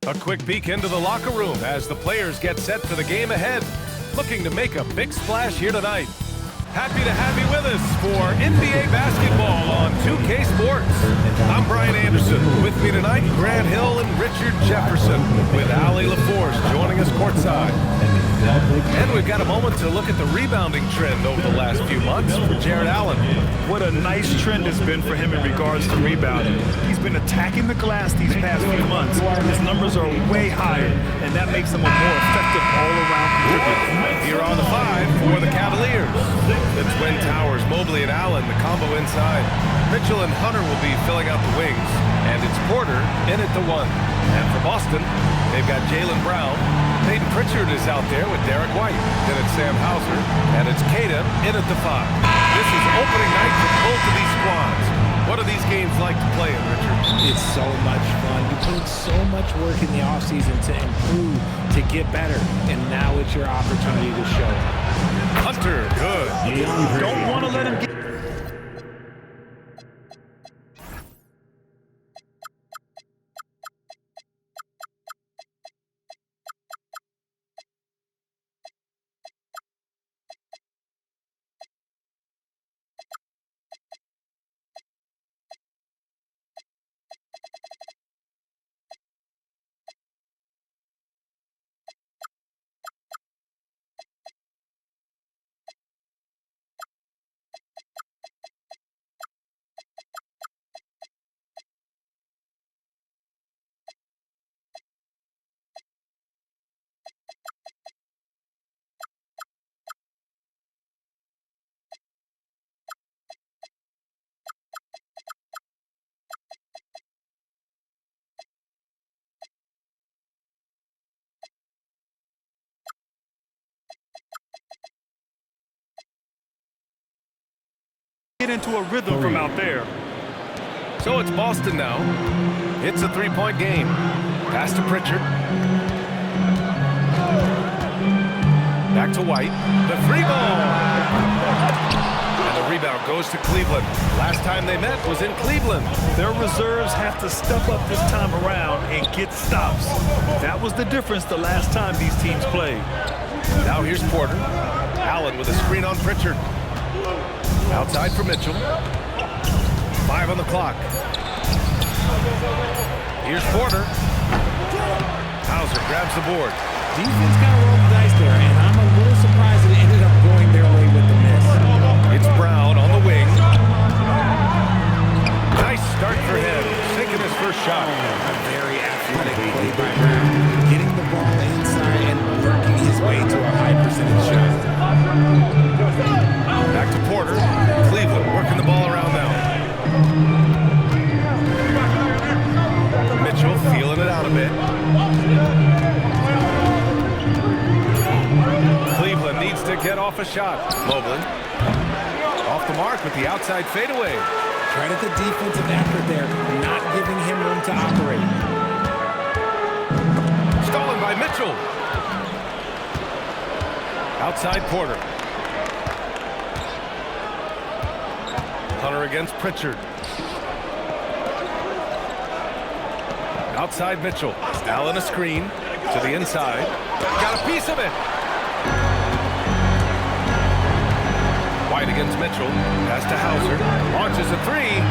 A quick peek into the locker room as the players get set for the game ahead, looking to make a big splash here tonight. Happy to have you with us for NBA basketball on 2K Sports. I'm Brian Anderson. With me tonight, Grant Hill and Richard Jefferson, with Allie LaForce joining us courtside. And we've got a moment to look at the rebounding trend over the last few months for Jarrett Allen. What a nice trend it's been for him in regards to rebounding. He's been attacking the glass these past few months. His numbers are way higher, and that makes him a more effective all-around contributor. Here on the 5 for the Cavaliers. The Twin Towers, Mobley and Allen, the combo inside. Mitchell and Hunter will be filling out the wings. And it's Porter in at the 1. And for Boston, they've got Jaylen Brown. Peyton Pritchard is out there with Derek White. Then it's Sam Hauser. And it's Queta in at the 5. This is opening night for both of these squads. What are these games like to play in, Richard? It's so much fun. You put in so much work in the offseason to improve, to get better, and now it's your opportunity to show it. Hunter, good. Don't want to let him get... into a rhythm from out there. So it's Boston now. It's a three-point game. Pass to Pritchard. Back to White. The three ball. And the rebound goes to Cleveland. Last time they met was in Cleveland. Their reserves have to step up this time around and get stops. That was the difference the last time these teams played. Now here's Porter. Allen with a screen on Pritchard. Outside for Mitchell. 5 on the clock. Here's Porter. Hauser grabs the board. Defense got to roll the dice there, and I'm a little surprised it ended up going their way with the miss. It's Brown on the wing. Nice start for him. Sinking his first shot. A very athletic play by Brown. Getting the ball inside and working his way to a high percentage shot. Back to Porter. Cleveland working the ball around now. Mitchell feeling it out a bit. Cleveland needs to get off a shot. Mobley off the mark with the outside fadeaway. Credit the defensive effort there, not giving him room to operate. Stolen by Mitchell. Outside Porter. Hunter against Pritchard. Outside Mitchell. Allen a screen to the inside. Got a piece of it. White against Mitchell. Pass to Hauser. Launches a three.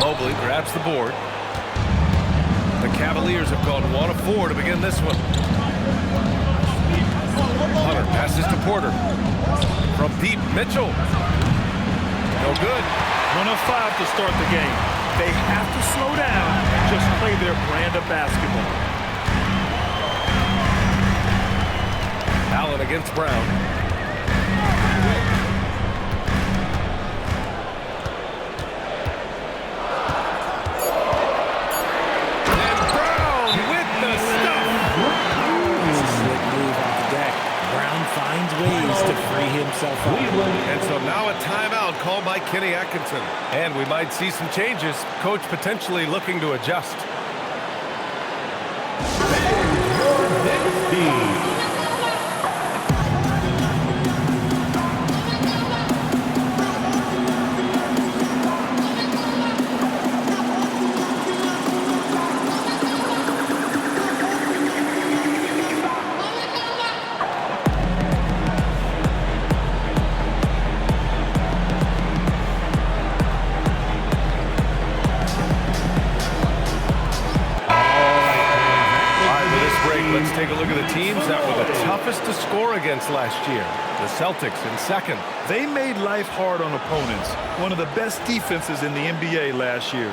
Mobley grabs the board. The Cavaliers have gone 1 of 4 to begin this one. Hunter passes to Porter. From deep, Mitchell. No good. 1 of 5 to start the game. They have to slow down and just play their brand of basketball. Allen against Brown. And Brown with the stuff. It's a slick move off the deck. Brown finds ways to free himself up. And so now a timeout called by Kenny Atkinson. And we might see some changes. Coach potentially looking to adjust. Let's take a look at the teams that were the toughest to score against last year. The Celtics in second. They made life hard on opponents. One of the best defenses in the NBA last year.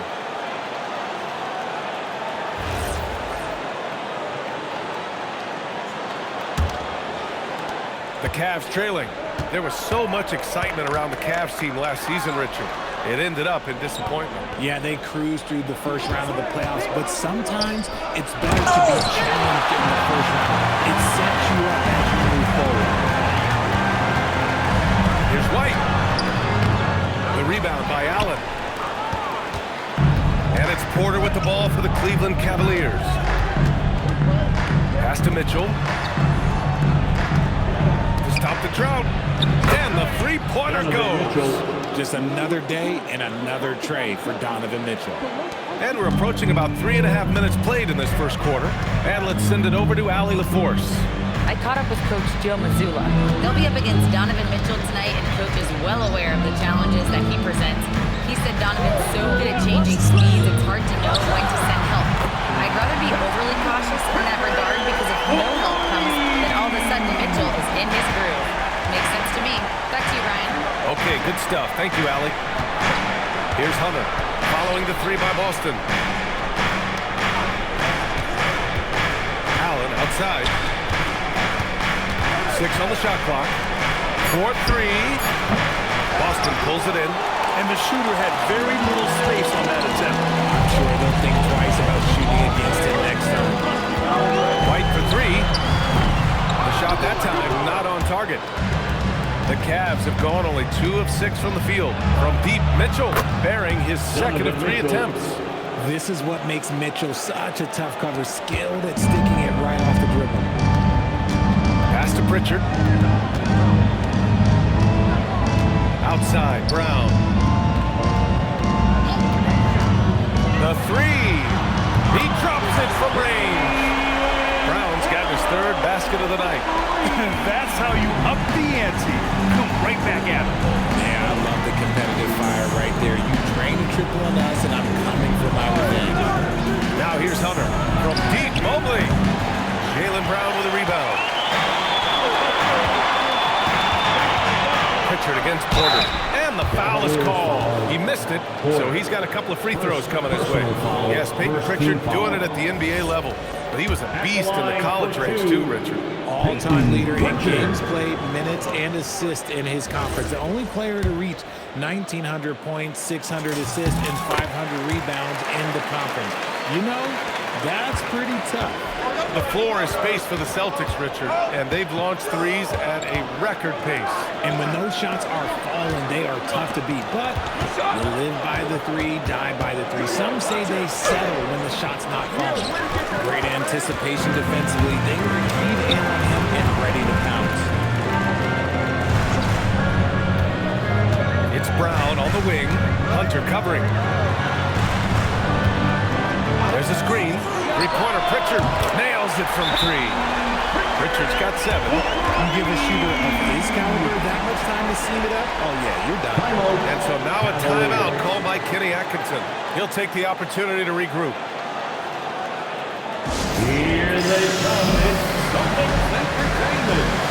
The Cavs trailing. There was so much excitement around the Cavs team last season, Richard. It ended up in disappointment. Yeah, they cruised through the first round of the playoffs, but sometimes it's better to be challenged in the first round. It sets you up as you move forward. Here's White. The rebound by Allen. And it's Porter with the ball for the Cleveland Cavaliers. Pass to Mitchell. Stop the drought, and the three-pointer goes. Just another day and another tray for Donovan Mitchell. And we're approaching about 3.5 minutes played in this first quarter. And let's send it over to Allie LaForce. I caught up with Coach Joe Mazzulla. They'll be up against Donovan Mitchell tonight, and Coach is well aware of the challenges that he presents. He said Donovan's so good at changing speeds, it's hard to know when to send help. I'd rather be overly cautious in that regard because if no help comes, then all of a sudden Mitchell is in his groove. Makes sense to me. Back to you, Ryan. Okay, good stuff. Thank you, Allie. Here's Hunter, following the three by Boston. Allen outside. 6 on the shot clock. 4-3. Boston pulls it in. And the shooter had very little space on that attempt. I'm sure they'll think twice about shooting against it next time. White for 3. The shot that time not on target. The Cavs have gone only 2 of 6 from the field. From deep, Mitchell bearing his second of 3 attempts. This is what makes Mitchell such a tough cover, skilled at sticking it right off the dribble. Pass to Pritchard. Outside, Brown. The 3. He drops it from range. Brown's got his 3rd basket of the night. That's how you up the ante. Come right back at him. Yeah, I love the competitive fire right there. You drain a triple on us, and I'm coming for my revenge. Now here's Hunter from deep. Mobley. Jaylen Brown with a rebound. Pritchard against Porter. And the foul is called. He missed it, so he's got a couple of free throws coming his way. Yes, Peyton Pritchard doing it at the NBA level. But he was a beast in the college ranks too, Richard. All-time leader in games played, minutes, and assists in his conference. The only player to reach 1,900 points, 600 assists, and 500 rebounds in the conference. You know, that's pretty tough. The floor is space for the Celtics, Richard, and they've launched threes at a record pace. And when those shots are falling, they are tough to beat. But you live by the 3, die by the 3. Some say they settle when the shot's not falling. Great anticipation defensively. They were keyed in on him and ready to pounce. It's Brown on the wing. Hunter covering. There's a screen. Three-pointer Pritchard nails it from 3. Pritchard's got 7. You give a shooter of his caliber that much time to steam it up? Oh, yeah, you're done. And so now a timeout called by Kenny Atkinson. He'll take the opportunity to regroup. Here they come. It's Celtics Entertainment.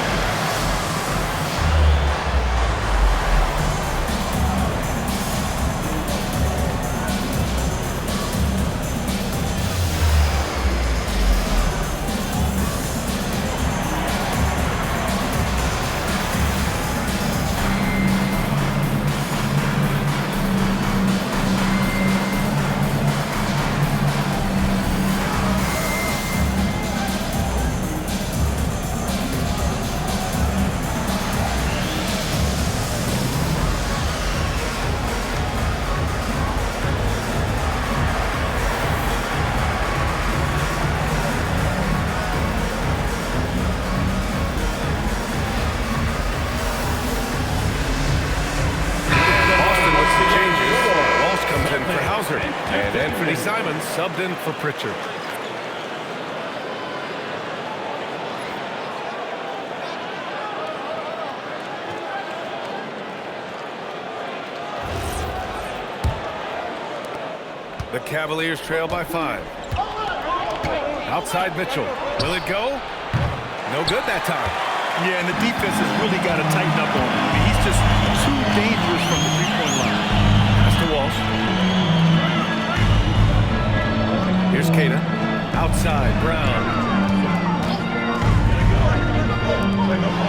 And Anthony Simons subbed in for Pritchard. The Cavaliers trail by 5. Outside Mitchell. Will it go? No good that time. Yeah, and the defense has really got to tighten up on him. I mean, he's just too dangerous from the three-point line. Pass to Walsh. Here's Cada. Outside, Brown.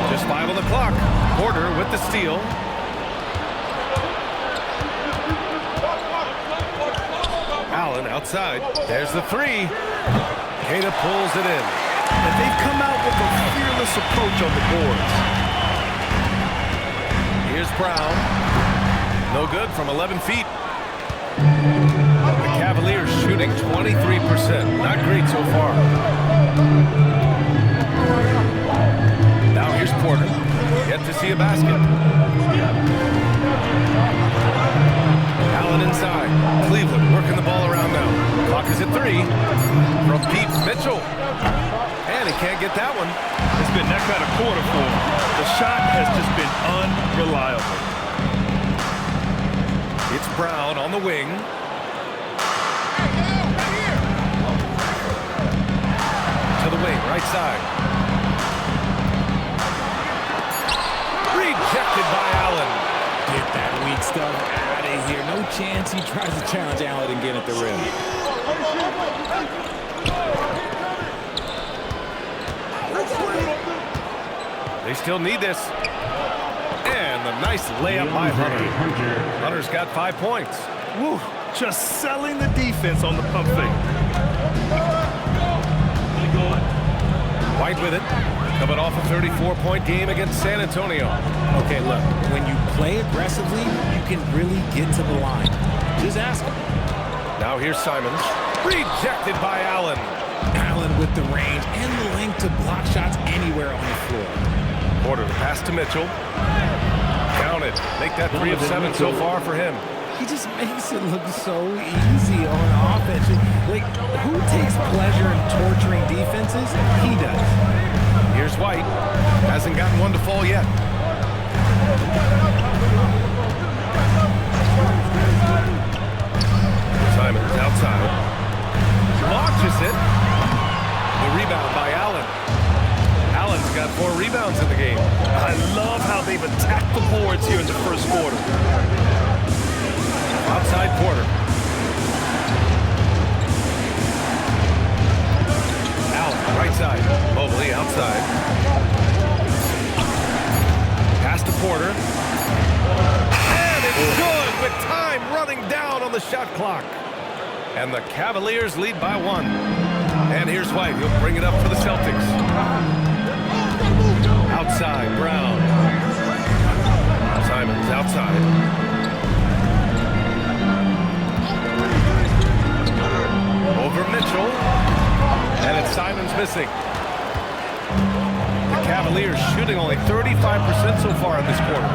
Just 5 on the clock. Porter with the steal. Allen outside. There's the three. Cada pulls it in. And they've come out with a fearless approach on the boards. Here's Brown. No good from 11 feet. The Cavaliers shooting 23%. Not great so far. Now here's Porter. Yet to see a basket. Allen inside. Cleveland working the ball around now. Clock is at 3. From deep, Mitchell. And he can't get that one. It's been that kind of quarter for him. The shot has just been unreliable. It's Brown on the wing. To the wing, right side. Rejected by Allen. Get that weak stuff out of here. No chance he tries to challenge Allen and get at the rim. They still need this. And the nice layup by Hunter. Hunter's got 5 points. Woo, just selling the defense on the pump fake. White with it. Coming off a 34-point game against San Antonio. Okay, look, when you play aggressively, you can really get to the line. Just ask him. Now here's Simons. Rejected by Allen. Allen with the range and the length to block shots anywhere on the floor. Porter, the pass to Mitchell. Counted. Make that 3 of 7 so far for him. He just makes it look so easy on offense. Like, who takes pleasure in torturing defenses? He does. Here's White. Hasn't gotten one to fall yet. Simons outside. Launches it. The rebound by Allen. Allen's got 4 rebounds in the game. I love how they've attacked the boards here in the first quarter. Outside Porter. Allen, right side. Mobley outside. Pass to Porter. And it's good with time running down on the shot clock. And the Cavaliers lead by 1. And here's White. He'll bring it up for the Celtics. Outside, Brown. Simons outside. Over Mitchell. And it's Simons missing. The Cavaliers shooting only 35% so far in this quarter.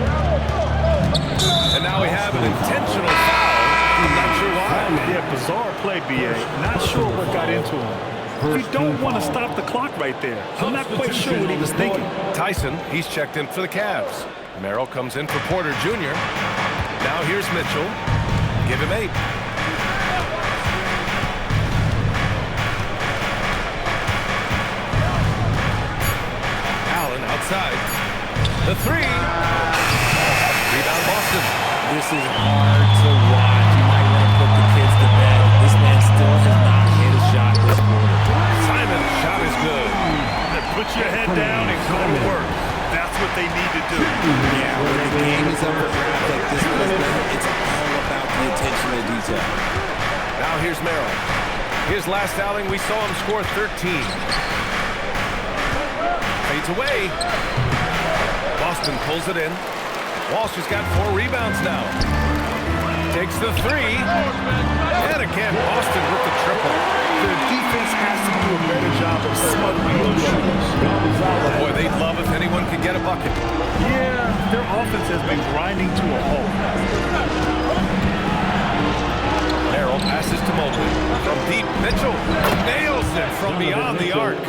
And now we have an intentional foul. I'm not sure why. Yeah, bizarre play, B.A. Not sure what got into him. We don't want to stop the clock right there. I'm not quite sure what he was thinking. Tyson, he's checked in for the Cavs. Merrill comes in for Porter Jr. Now here's Mitchell. Give him 8. Allen outside. The 3. Rebound Boston. This is hard to watch. You might want to put the kids to bed. This man still has not hit a shot this quarter. Simon's shot is good. Put your head down and go to work. That's what they need to do. Yeah, when the game is up for grabs like this one has been, it's all about the attention to detail. Now here's Merrill. His last outing, we saw him score 13. Fades away. Boston pulls it in. Walsh has got 4 rebounds now. Takes the 3. And again, Boston with the triple. The defense has to do a better job of smothering those shooters. Boy, they'd love if anyone could get a bucket. Yeah, their offense has been grinding to a halt. Merrill passes to Mobley. From deep, Mitchell nails it from beyond the arc.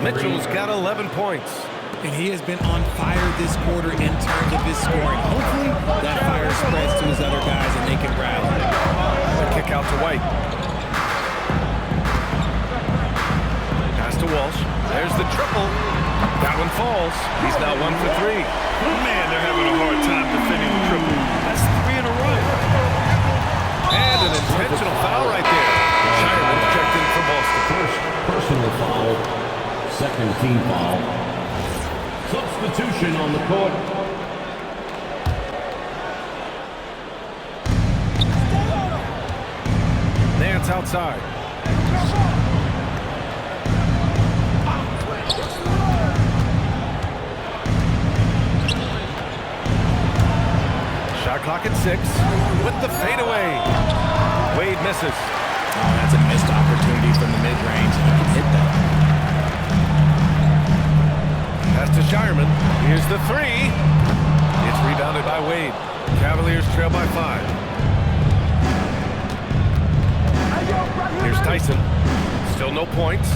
Mitchell's got 11 points. And he has been on fire this quarter in terms of his scoring. Hopefully, that fire spreads to his other guys and they can rally. The kick out to White. to Walsh. There's the triple. That one falls. He's now 1 for 3. Man, they're having a hard time defending the triple. That's 3 in a row. And an intentional foul right there. Shireman checked in for Boston. First personal foul, second team foul. Substitution on the court. Nance outside. Shot clock at 6 with the fadeaway. Wade misses. Oh, that's a missed opportunity from the mid-range. He can hit that. Pass to Shireman. Here's the 3. It's rebounded by Wade. Cavaliers trail by 5. Here's Tyson. Still no points.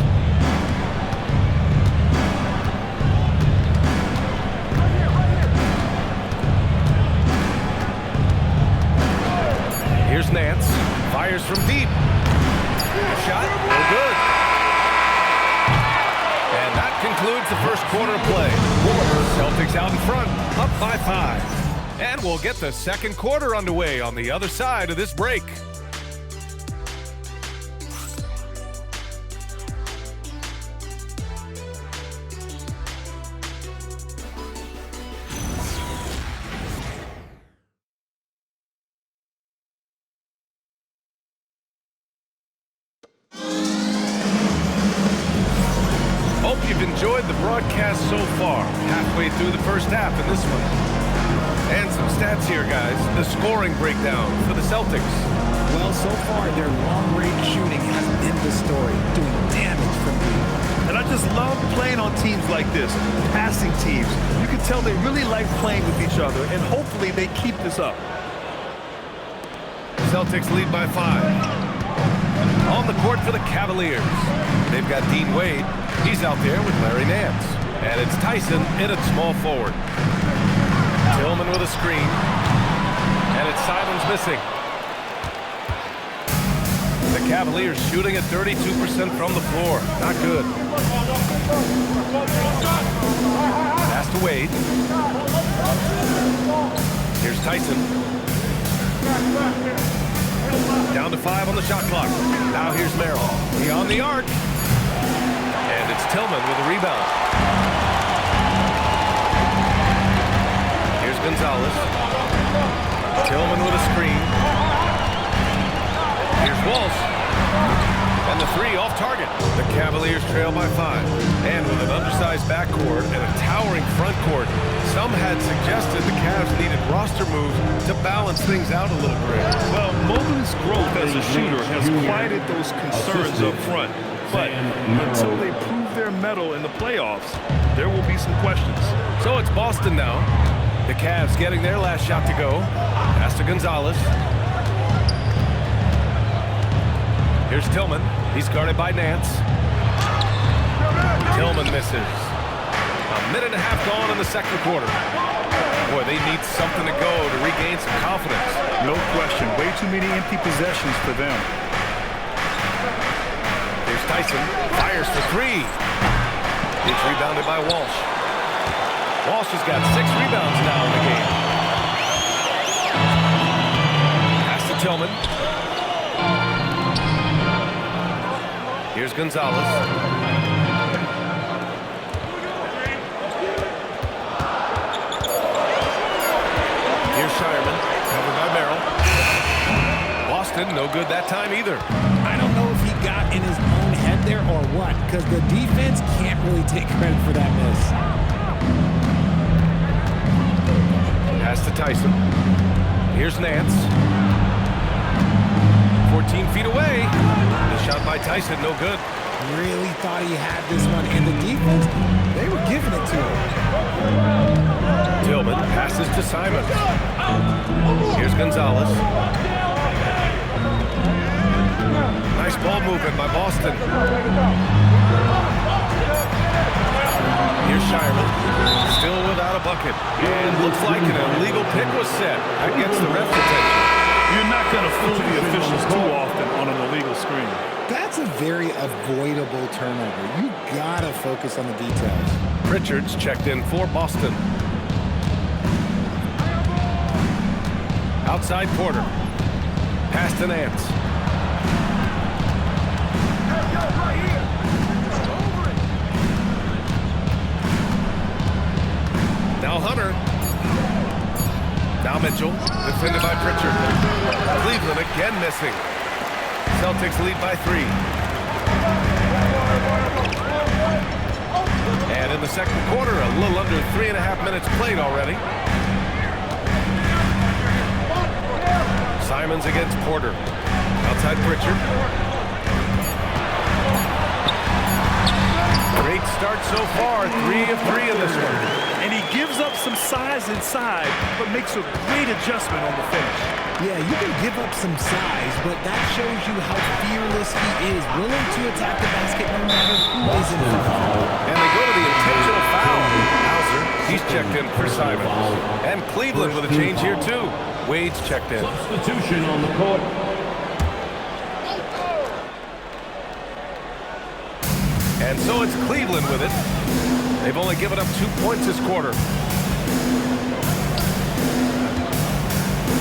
Here's Nance. Fires from deep. Shot. No good. And that concludes the first quarter of play. Celtics out in front, up by 5. And we'll get the second quarter underway on the other side of this break. Hope you've enjoyed the broadcast so far. Halfway through the first half in this one. And some stats here, guys. The scoring breakdown for the Celtics. Well, so far, their long-range shooting has been the story, doing damage from deep. And I just love playing on teams like this, passing teams. You can tell they really like playing with each other, and hopefully they keep this up. Celtics lead by 5. On the court for the Cavaliers. They've got Dean Wade. He's out there with Larry Nance. And it's Tyson in at small forward. Tillman with a screen. And it's Simons missing. The Cavaliers shooting at 32% from the floor. Not good. Pass to Wade. Here's Tyson. Down to 5 on the shot clock. Now here's Merrill. He on the arc. And it's Tillman with a rebound. Here's Gonzalez. Tillman with a screen. Here's Walsh. And the 3 off target. The Cavaliers trail by 5. And with an undersized backcourt and a towering front court, some had suggested the Cavs needed roster moves to balance things out a little bit. Well, Mobley's growth as a shooter has quieted those concerns up front. But until they prove their mettle in the playoffs, there will be some questions. So it's Boston now. The Cavs getting their last shot to go. Pass to Gonzalez. Here's Tillman. He's guarded by Nance. Tillman misses. A minute and a half gone in the second quarter. Boy, they need something to go to regain some confidence. No question. Way too many empty possessions for them. Here's Tyson. Fires for 3. It's rebounded by Walsh. Walsh has got 6 rebounds now in the game. Pass to Tillman. Here's Gonzalez. Here's Shireman, covered by Merrill. Boston, no good that time either. I don't know if he got in his own head there or what, because the defense can't really take credit for that miss. Pass to Tyson. Here's Nance. 14 feet away. The shot by Tyson, no good. Really thought he had this one, and the defense, they were giving it to him. Tillman passes to Simons. Here's Gonzalez. Nice ball movement by Boston. Here's Shireman. Still without a bucket. And looks like an illegal pick was set. That gets the ref's attention. You're not going to fool the officials too often on an illegal screen. That's a very avoidable turnover. You gotta focus on the details. Pritchard's checked in for Boston. Outside Porter. Pass to Nance. Now Hunter. Now Mitchell. Defended by Pritchard. Cleveland again missing. Celtics lead by 3. And in the second quarter, a little under 3.5 minutes played already. Simons against Porter. Outside Pritchard. Great start so far. 3 of 3 in this one. And he gives up some size inside, but makes a great adjustment on the finish. Yeah, you can give up some size, but that shows you how fearless he is, willing to attack the basket no matter who is in front of him. And they go to the intentional foul. Hauser, he's checked in for Simons. And Cleveland with a change here too. Wade's checked in. Substitution on the court. And so it's Cleveland with it. They've only given up 2 points this quarter.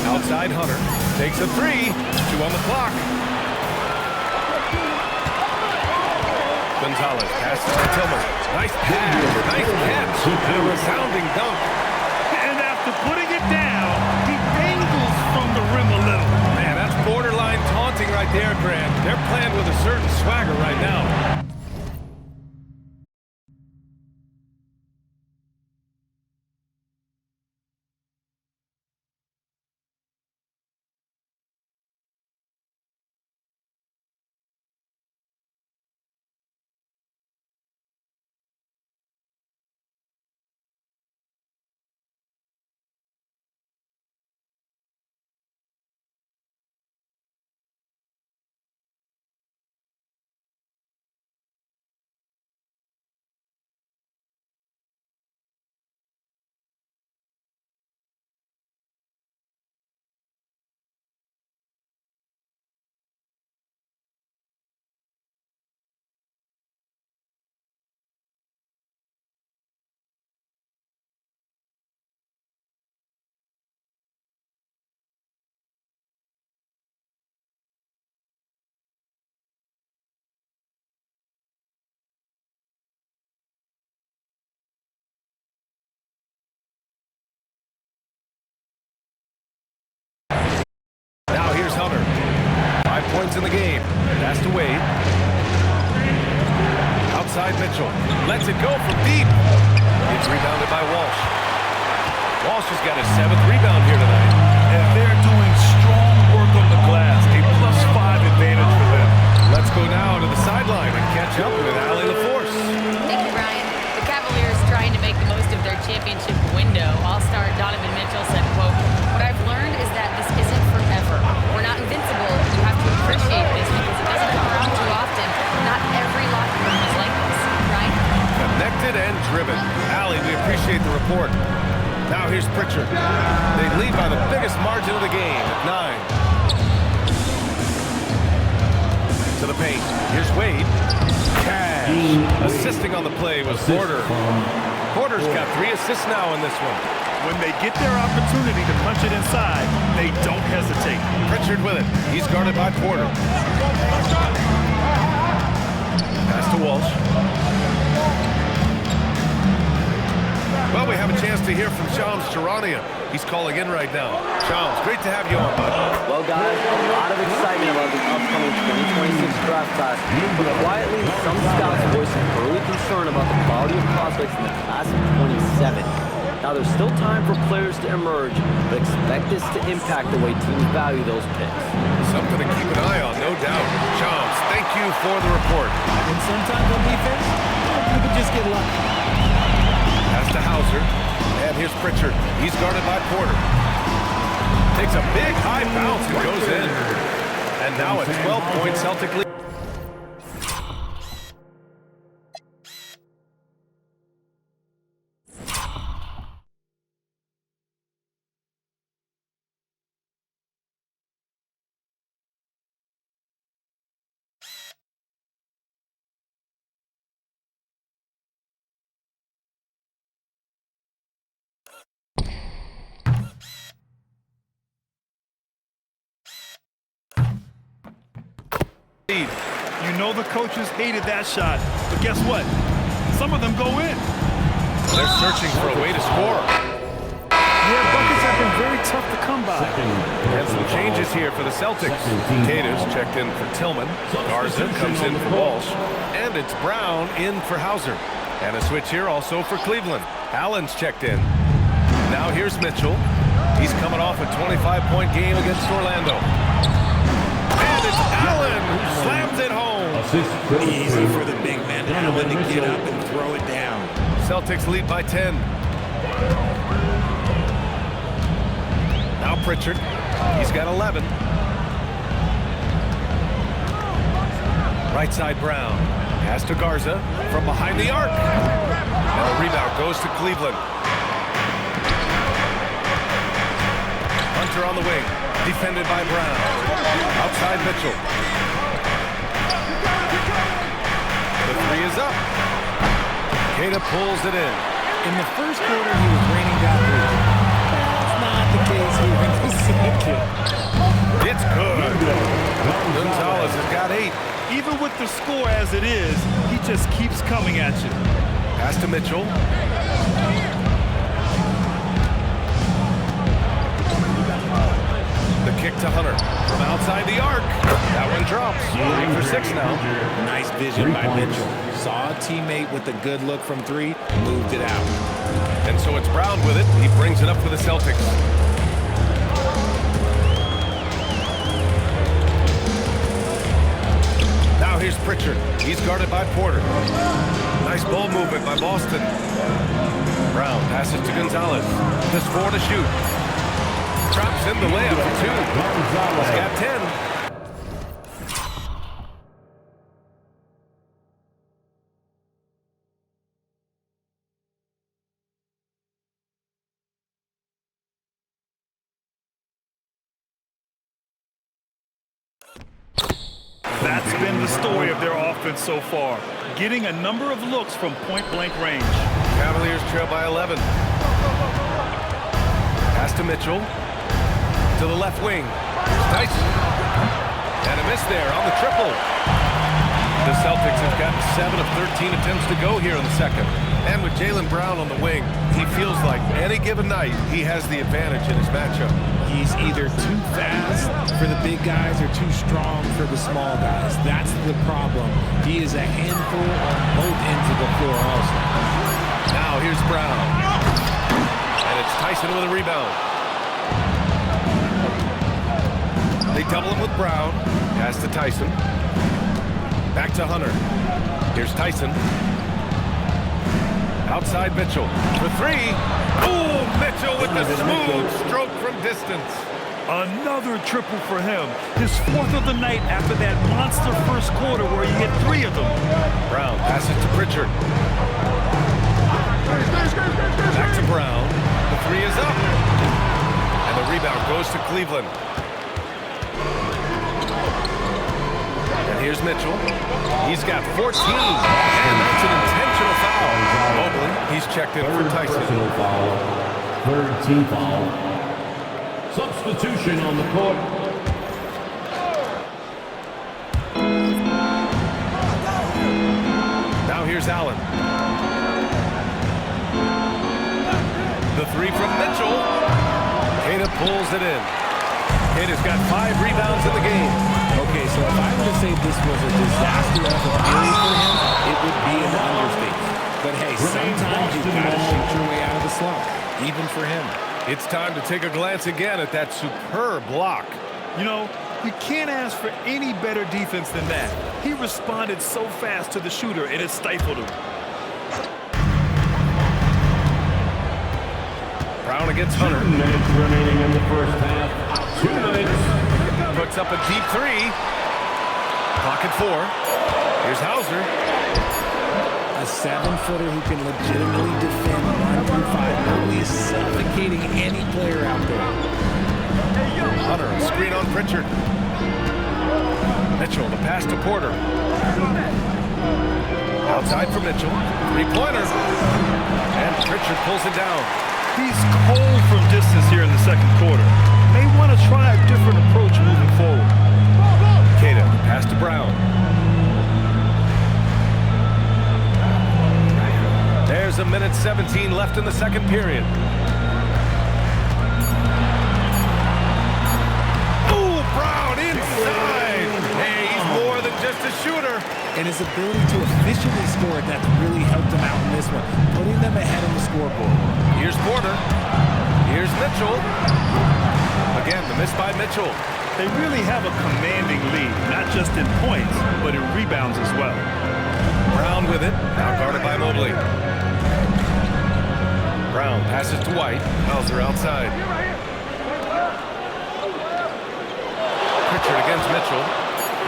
Outside Hunter. Takes a 3. 2 on the clock. Gonzalez passes to Tillman. Nice pass. Nice catch. And a resounding dunk. And after putting it down, he dangles from the rim a little. Man, that's borderline taunting right there, Grant. They're playing with a certain swagger right now. Now here's Hunter. 5 points in the game. Pass to Wade. Outside Mitchell. Lets it go from deep. It's rebounded by Walsh. Walsh has got his 7th rebound here tonight. And they're doing strong work on the glass. A +5 advantage for them. Let's go now to the sideline and catch up with Allie LaForce. Thank you, Ryan. The Cavaliers trying to make the most of their championship window. All-star Donovan Mitchell said, quote, "What I've learned is that this isn't forever. We're not invincible. You have to appreciate this because it doesn't come around too often. Not every locker room is like this." Right? Connected and driven. Allie, we appreciate the report. Now here's Pritchard. They lead by the biggest margin of the game at 9. To the paint. Here's Wade. Cash. Assisting on the play was Porter. Porter's got 3 assists now in this one. When they get their opportunity to punch it inside, they don't hesitate. Pritchard with it. He's guarded by Porter. Pass to Walsh. Well, we have a chance to hear from Shams Charania. He's calling in right now. Shams, great to have you on, bud. Well, guys, a lot of excitement about the upcoming 2026 draft class, but quietly, some scouts voicing early concern about the quality of prospects in the class of 27. Now, there's still time for players to emerge, but expect this to impact the way teams value those picks. Something to keep an eye on, no doubt. Shams, thank you for the report. And sometimes on defense, you can just get lucky. Pass to Hauser. And here's Pritchard. He's guarded by Porter. Takes a big high bounce and goes in. And now a 12-point Celtic lead. You know the coaches hated that shot, but guess what? Some of them go in. They're searching for a way to score. Yeah, buckets have been very tough to come by. And some changes here for the Celtics. Caters checked in for Tillman. Garza comes in for Walsh. And it's Brown in for Hauser. And a switch here also for Cleveland. Allen's checked in. Now here's Mitchell. He's coming off a 25-point game against Orlando. And it's Allen who slams it home. Easy for the big man Allen to get up and throw it down. Celtics lead by 10. Now Pritchard. He's got 11. Right side Brown. Pass to Garza from behind the arc. And the rebound goes to Cleveland. Hunter on the wing. Defended by Brown. Outside Mitchell. The three is up. Queta pulls it in. In the first quarter, he was raining down threes. That's not the case here in the second. It's good. Gonzalez has got 8. Even with the score as it is, he just keeps coming at you. Pass to Mitchell. The kick to Hunter from outside the arc. That one drops. 3 for 6 now. Nice vision by Mitchell. Saw a teammate with a good look from 3, moved it out. And so it's Brown with it. He brings it up for the Celtics. Now here's Pritchard. He's guarded by Porter. Nice ball movement by Boston. Brown passes to Gonzalez. Just 4 to shoot. Drops in the layup for 2. He's got 10. That's been the story of their offense so far, getting a number of looks from point-blank range. Cavaliers trail by 11. Pass to Mitchell. To the left wing. Tyson. And a miss there on the triple. The Celtics have gotten 7 of 13 attempts to go here in the second. And with Jaylen Brown on the wing, he feels like any given night he has the advantage in his matchup. He's either too fast for the big guys or too strong for the small guys. That's the problem. He is a handful on both ends of the floor also. Now here's Brown. And it's Tyson with a rebound. They double him with Brown. Pass to Tyson. Back to Hunter. Here's Tyson. Outside Mitchell for 3. Ooh, Mitchell with the smooth stroke from distance. Another triple for him. His 4th of the night after that monster first quarter where he hit 3 of them. Brown passes to Pritchard. Back to Brown. The 3 is up. And the rebound goes to Cleveland. And here's Mitchell. He's got 14. And that's an intentional foul. Mobley, he's checked in for Tyson. Foul. 3rd team foul. Substitution on the court. Now here's Allen. The 3 from Mitchell. Queta pulls it in. Queta's got 5 rebounds in the game. Okay, so if I were to say this was a disaster effort period for him, it would be an understatement. But hey, sometimes you've got to shoot your way out of the slump, even for him. It's time to take a glance again at that superb block. You know, you can't ask for any better defense than that. He responded so fast to the shooter, and it stifled him. Brown against Hunter. 2 minutes remaining in the first half. 2 minutes. Puts up a deep 3. Clock at 4. Here's Hauser. A 7-footer who can legitimately defend 1 through 5. Mobley is suffocating any player out there. Hunter, a screen on Pritchard. Mitchell, the pass to Porter. Outside for Mitchell. 3-pointer. And Pritchard pulls it down. He's cold from distance here in the second quarter. May want to try a different approach moving forward. Queta, pass Pass to Brown. There's a minute 17 left in the second period. Ooh, Brown inside. Hey, he's more than just a shooter. And his ability to efficiently score, that's really helped him out in this one, putting them ahead on the scoreboard. Here's Porter. Here's Mitchell. Again, the miss by Mitchell. They really have a commanding lead, not just in points, but in rebounds as well. Brown with it, now guarded by Mobley. Brown passes to White. Hauser outside. Pritchard against Mitchell.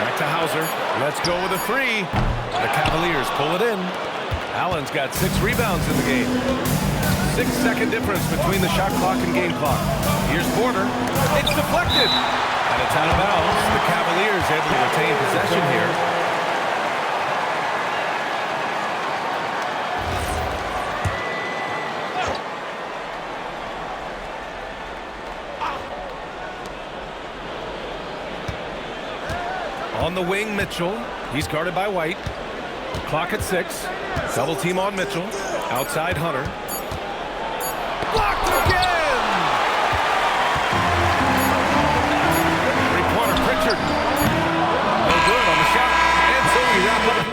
Back to Hauser. Let's go with a three. The Cavaliers pull it in. Allen's got 6 rebounds in the game. 6-second difference between the shot clock and game clock. Here's Porter. It's deflected. And it's out of bounds. The Cavaliers able to retain possession here. On the wing, Mitchell. He's guarded by White. Clock at 6. Double team on Mitchell. Outside Hunter. Blocked again! Three-pointer Pritchard. No good on the shot. And so we wrap up.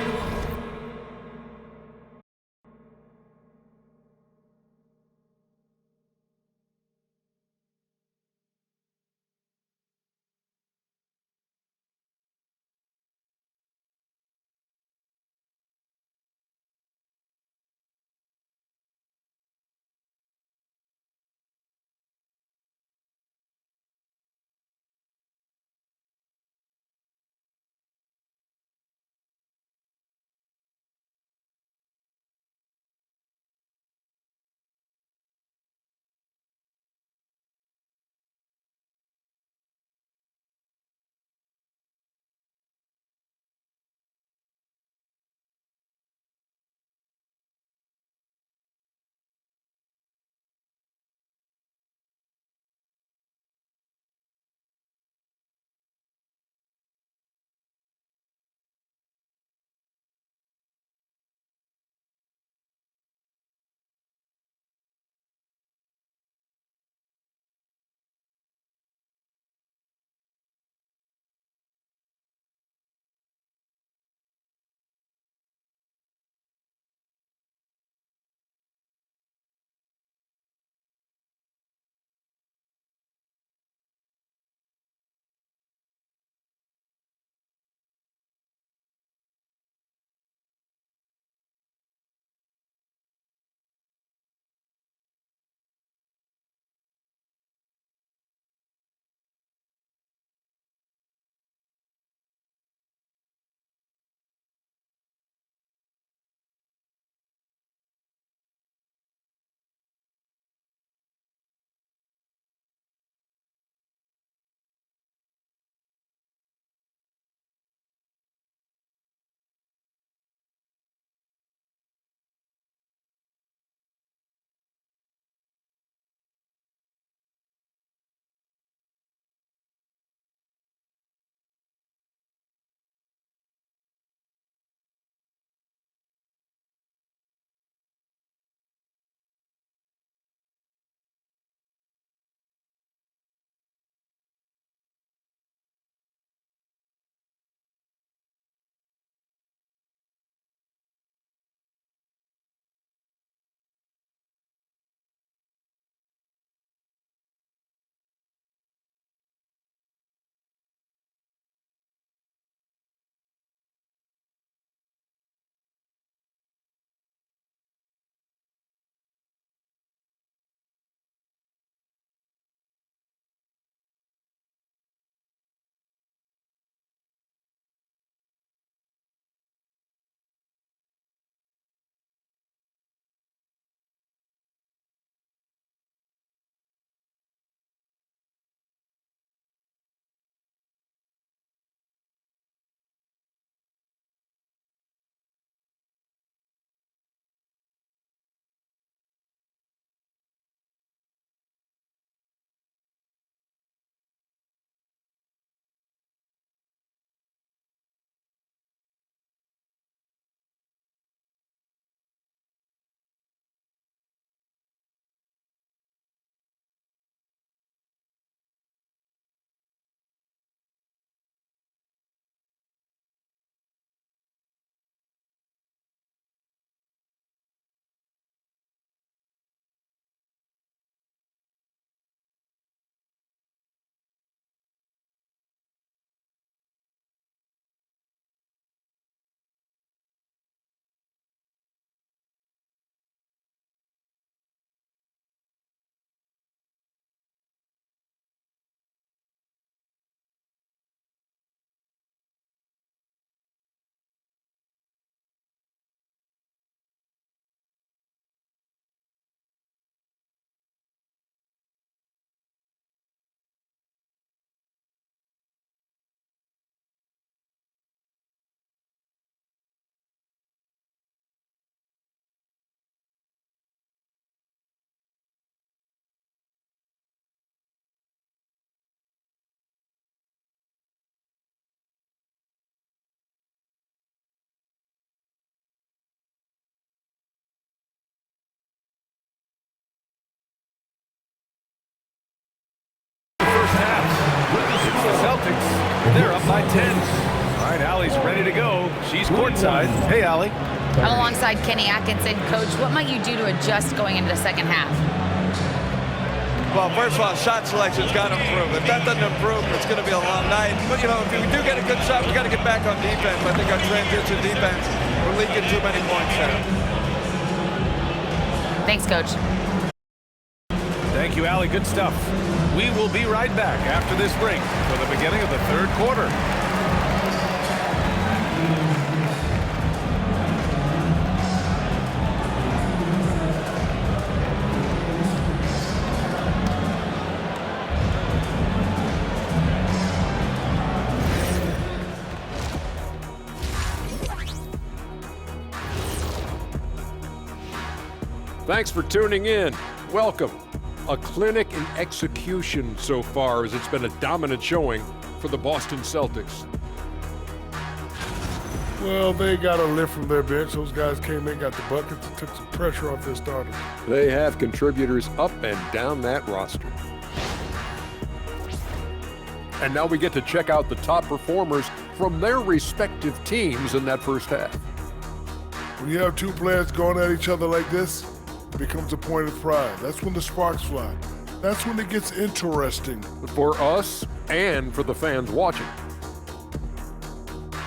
by 10. All right, Allie's ready to go. She's courtside. Hey, Allie. I'm alongside Kenny Atkinson. Coach, what might you do to adjust going into the second half? Well, first of all, shot selection's got to improve. If that doesn't improve, it's going to be a long night. But, you know, if we do get a good shot, we got to get back on defense. I think our transition defense, we're leaking too many points there. Thanks, Coach. Thank you, Allie. Good stuff. We will be right back after this break for the beginning of the third quarter. Thanks for tuning in. Welcome. A clinic in execution so far, as it's been a dominant showing for the Boston Celtics. Well, they got a lift from their bench. Those guys came in, got the buckets, and took some pressure off their starters. They have contributors up and down that roster. And now we get to check out the top performers from their respective teams in that first half. When you have two players going at each other like this, it becomes a point of pride. That's when the sparks fly. That's when it gets interesting. For us and for the fans watching.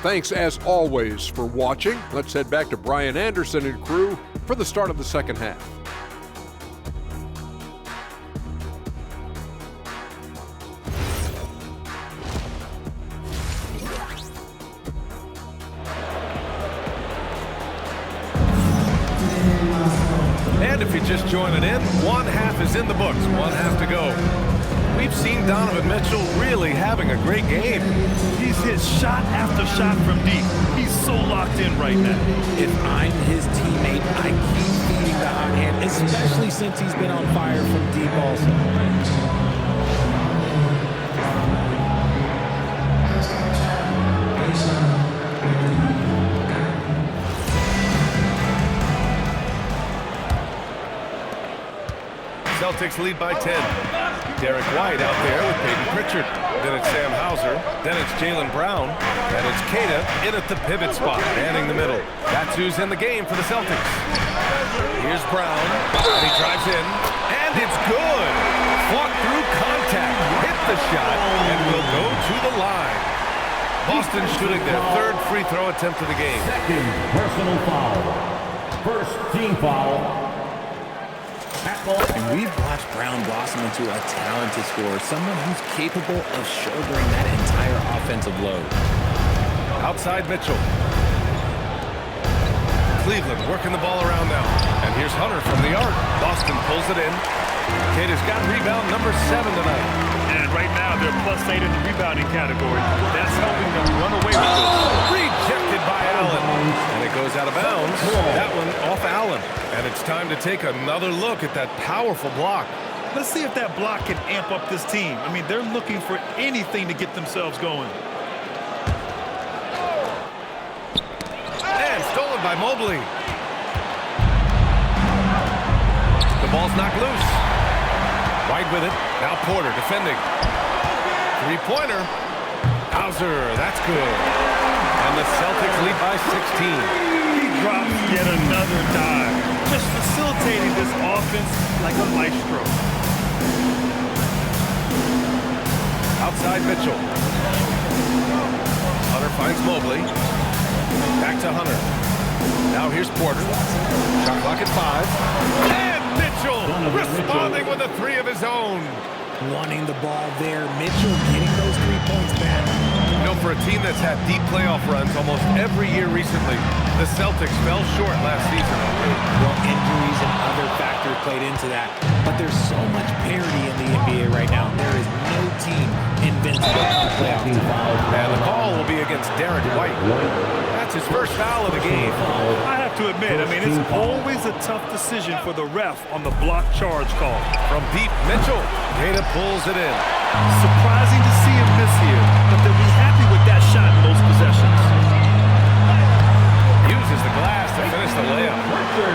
Thanks as always for watching. Let's head back to Brian Anderson and crew for the start of the second half. And if you're just joining in, one half is in the books, one half to go. We've seen Donovan Mitchell really having a great game. He's hit shot after shot from deep. He's so locked in right now. If I'm his teammate, I keep feeding the hot hand, especially since he's been on fire from deep also. Celtics lead by 10. Derek White out there with Peyton Pritchard. Then it's Sam Hauser. Then it's Jaylen Brown. And it's Queta in at the pivot spot, manning the middle. That's who's in the game for the Celtics. Here's Brown. And he drives in. And it's good. Fought through contact. Hit the shot. And will go to the line. Boston shooting their third free throw attempt of the game. Second personal foul. First team foul. And we've watched Brown blossom into a talented scorer, someone who's capable of shouldering that entire offensive load. Outside Mitchell. Cleveland working the ball around now. And here's Hunter from the arc. Boston pulls it in. Cata's got rebound number 7 tonight. And right now they're +8 in the rebounding category. That's helping them run away with this. Rejected by Allen. And it goes out of bounds. That one off Allen. And it's time to take another look at that powerful block. Let's see if that block can amp up this team. I mean, they're looking for anything to get themselves going. And stolen by Mobley. The ball's knocked loose. White with it. Now Porter defending. Three-pointer. Hauser, that's good. And the Celtics lead by 16. He drops yet another dive. Just facilitating this offense like a maestro. Outside Mitchell. Hunter finds Mobley. Back to Hunter. Now here's Porter. Shot clock at 5. And Mitchell responding with a 3 of his own. Wanting the ball there. Mitchell getting those 3 points back. You know, for a team that's had deep playoff runs almost every year recently, the Celtics fell short last season. Well, injuries and other factors played into that. But there's so much parity in the NBA right now. There is no team invincible in the playoff. And the call will be against Derek White. That's his first foul of the game. I have to admit, I mean, it's always a tough decision for the ref on the block charge call. From deep, Mitchell. Queta pulls it in. Surprising to see him miss here, but they'll be happy with that shot in most possessions. Uses the glass to finish the layup.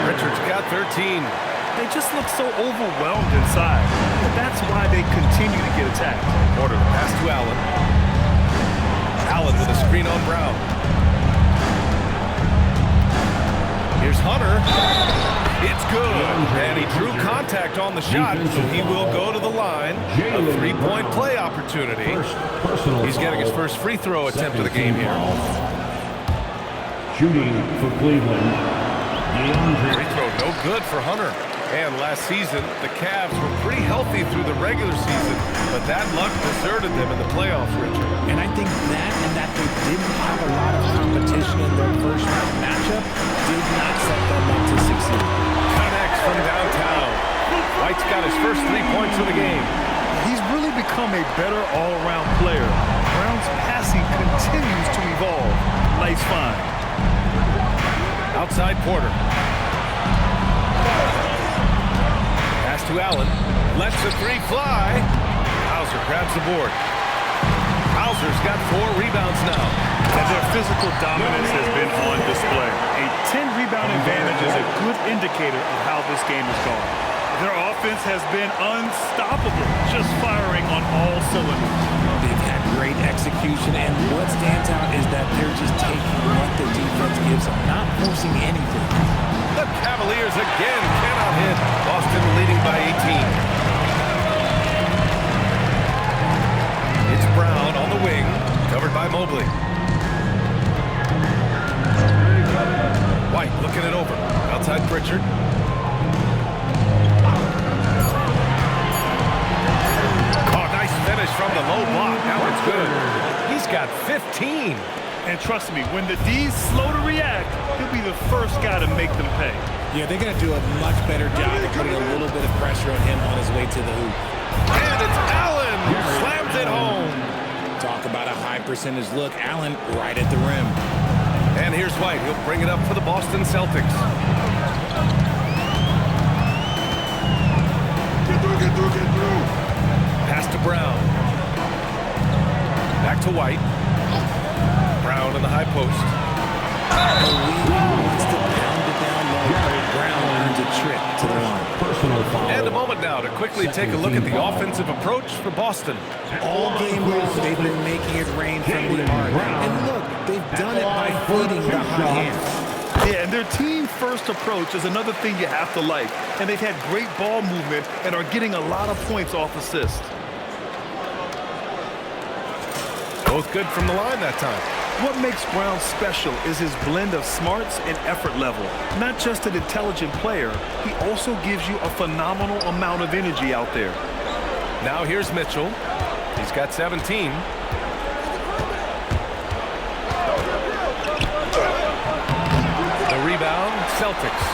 Richards got 13. They just look so overwhelmed inside. But that's why they continue to get attacked. Porter pass to Allen. Allen with a screen on Brown. Here's Hunter. It's good. And he drew contact on the shot, so he will go to the line. A three-point play opportunity. He's getting his first free throw attempt of the game here. Shooting for Cleveland, DeAndre. Free throw no good for Hunter. And last season, the Cavs were pretty healthy through the regular season, but that luck deserted them in the playoffs, Richard. And I think that and that they didn't have a lot of competition in their first round matchup did not set them up to succeed. Connects from downtown. White's got his first 3 points of the game. He's really become a better all-around player. Brown's passing continues to evolve. Nice find. Outside Porter. Pass to Allen. Lets the three fly. Hauser grabs the board. Hauser's got 4 rebounds now. And their physical dominance has been on display. A 10-rebound advantage is a good indicator of how this game is going. Their offense has been unstoppable, just firing on all cylinders. They've had great execution, and what stands out is that they're just taking what the defense gives them, not forcing anything. The Cavaliers again cannot hit. Boston leading by 18. It's Brown on the wing, covered by Mobley. White looking it over. Outside Pritchard. Oh, nice finish from the low block. That one's good. He's got 15. And trust me, when the D's slow to react, he'll be the first guy to make them pay. Yeah, they're going to do a much better job of putting a little bit of pressure on him on his way to the hoop. And it's Allen who slams it home. Talk about a high percentage look. Allen right at the rim. And here's White. He'll bring it up for the Boston Celtics. Get through. Pass to Brown. Back to White. Brown in the high post. Wants to pound it down low. Brown earns a trip to the line. Personal foul. And a moment now to quickly take a look at the offensive approach for Boston. All game long, they've been making it rain from the arc. And look, they've done it by feeding the high hand. Yeah, and their team-first approach is another thing you have to like. And they've had great ball movement and are getting a lot of points off assists. Both good from the line that time. What makes Brown special is his blend of smarts and effort level. Not just an intelligent player, he also gives you a phenomenal amount of energy out there. Now here's Mitchell. He's got 17. The rebound, Celtics.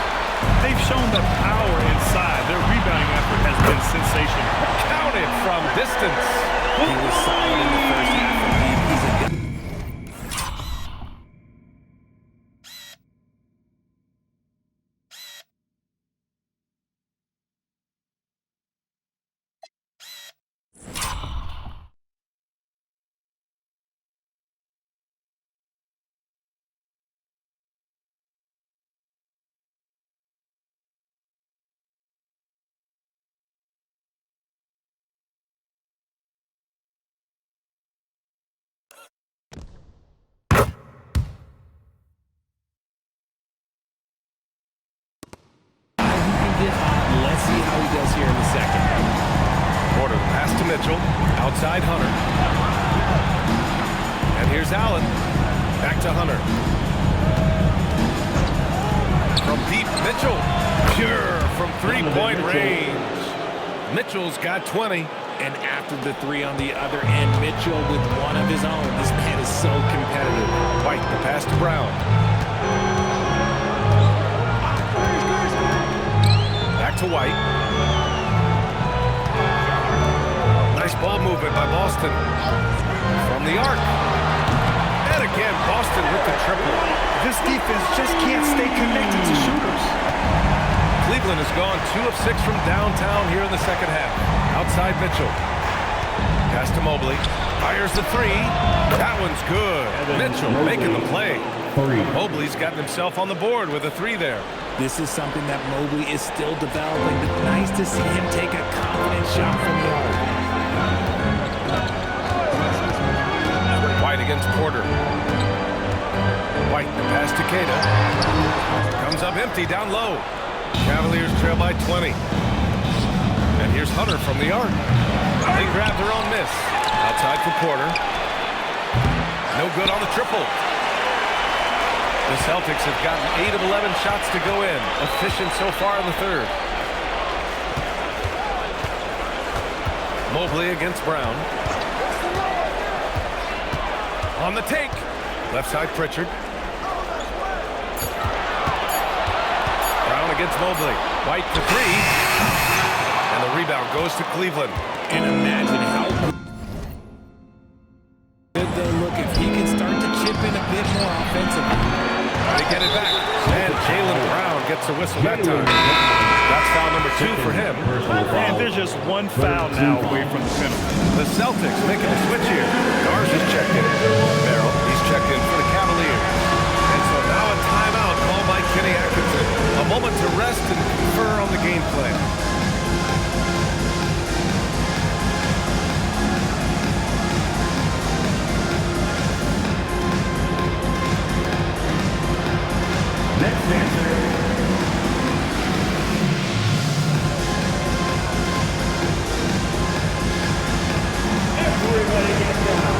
They've shown the power inside. Their rebounding effort has been sensational. Counted from distance. He was solid in the first half. He's a Let's see how he does here in the second. Porter pass to Mitchell. Outside Hunter. And here's Allen. Back to Hunter. From deep, Mitchell. Pure from three-point range. Mitchell's got 20. And after the three on the other end, Mitchell with one of his own. This man is so competitive. White, the pass to Brown. Back to White. Nice ball movement by Boston. From the arc. And again, Boston with the triple. This defense just can't stay connected to shooters. Cleveland has gone 2 of 6 from downtown here in the second half. Outside Mitchell. Pass to Mobley. Fires the three. That one's good. Mitchell making the play. Mobley's gotten himself on the board with a 3 there. This is something that Mobley is still developing, but nice to see him take a confident shot from the arc. White against Porter. White, the pass to Queta. Comes up empty down low. Cavaliers trail by 20. And here's Hunter from the arc. They grab their own miss. Outside for Porter. No good on the triple. The Celtics have gotten 8 of 11 shots to go in. Efficient so far in the third. Mobley against Brown. On the take. Left side Pritchard. Brown against Mobley. White for three. And the rebound goes to Cleveland. And imagine how good they'll look if he can start to chip in a bit more offensively. They get it back. And Jaylen Brown gets a whistle that time. That's foul number 2 for him. And there's just one foul now away from the penalty. The Celtics making a switch here. Garza's checked in. Merrill, he's checked in for the Cavaliers. And so now a timeout called by Kenny Atkinson. A moment to rest and confer on the game plan. Next answer. Everybody get down.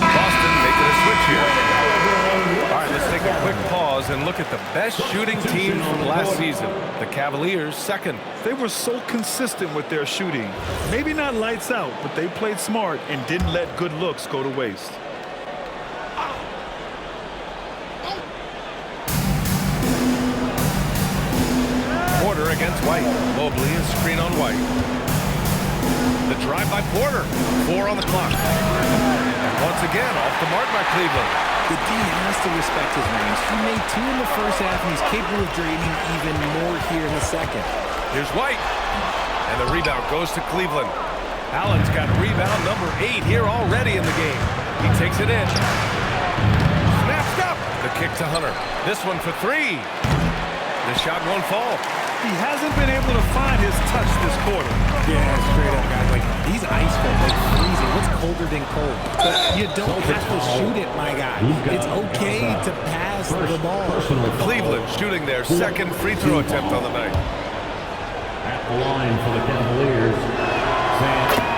Boston making a switch here. All right, let's take a quick pause and look at the best shooting team from last season. The Cavaliers, second. They were so consistent with their shooting. Maybe not lights out, but they played smart and didn't let good looks go to waste. Porter against White. Mobley is screen on White. The drive by Porter. 4 on the clock. And once again, off the mark by Cleveland. The D has to respect his range. He made 2 in the first half, and he's capable of draining even more here in the second. Here's White. And the rebound goes to Cleveland. Allen's got rebound number 8 here already in the game. He takes it in. Snapped up. The kick to Hunter. This one for 3. The shot won't fall. He hasn't been able to find his touch this quarter. Yeah, straight up, guys. Like, he's ice cold, like freezing. What's colder than cold? But you don't have to shoot it, my guy. It's okay to pass the ball. Cleveland shooting their second free throw attempt on the night. At the line for the Cavaliers.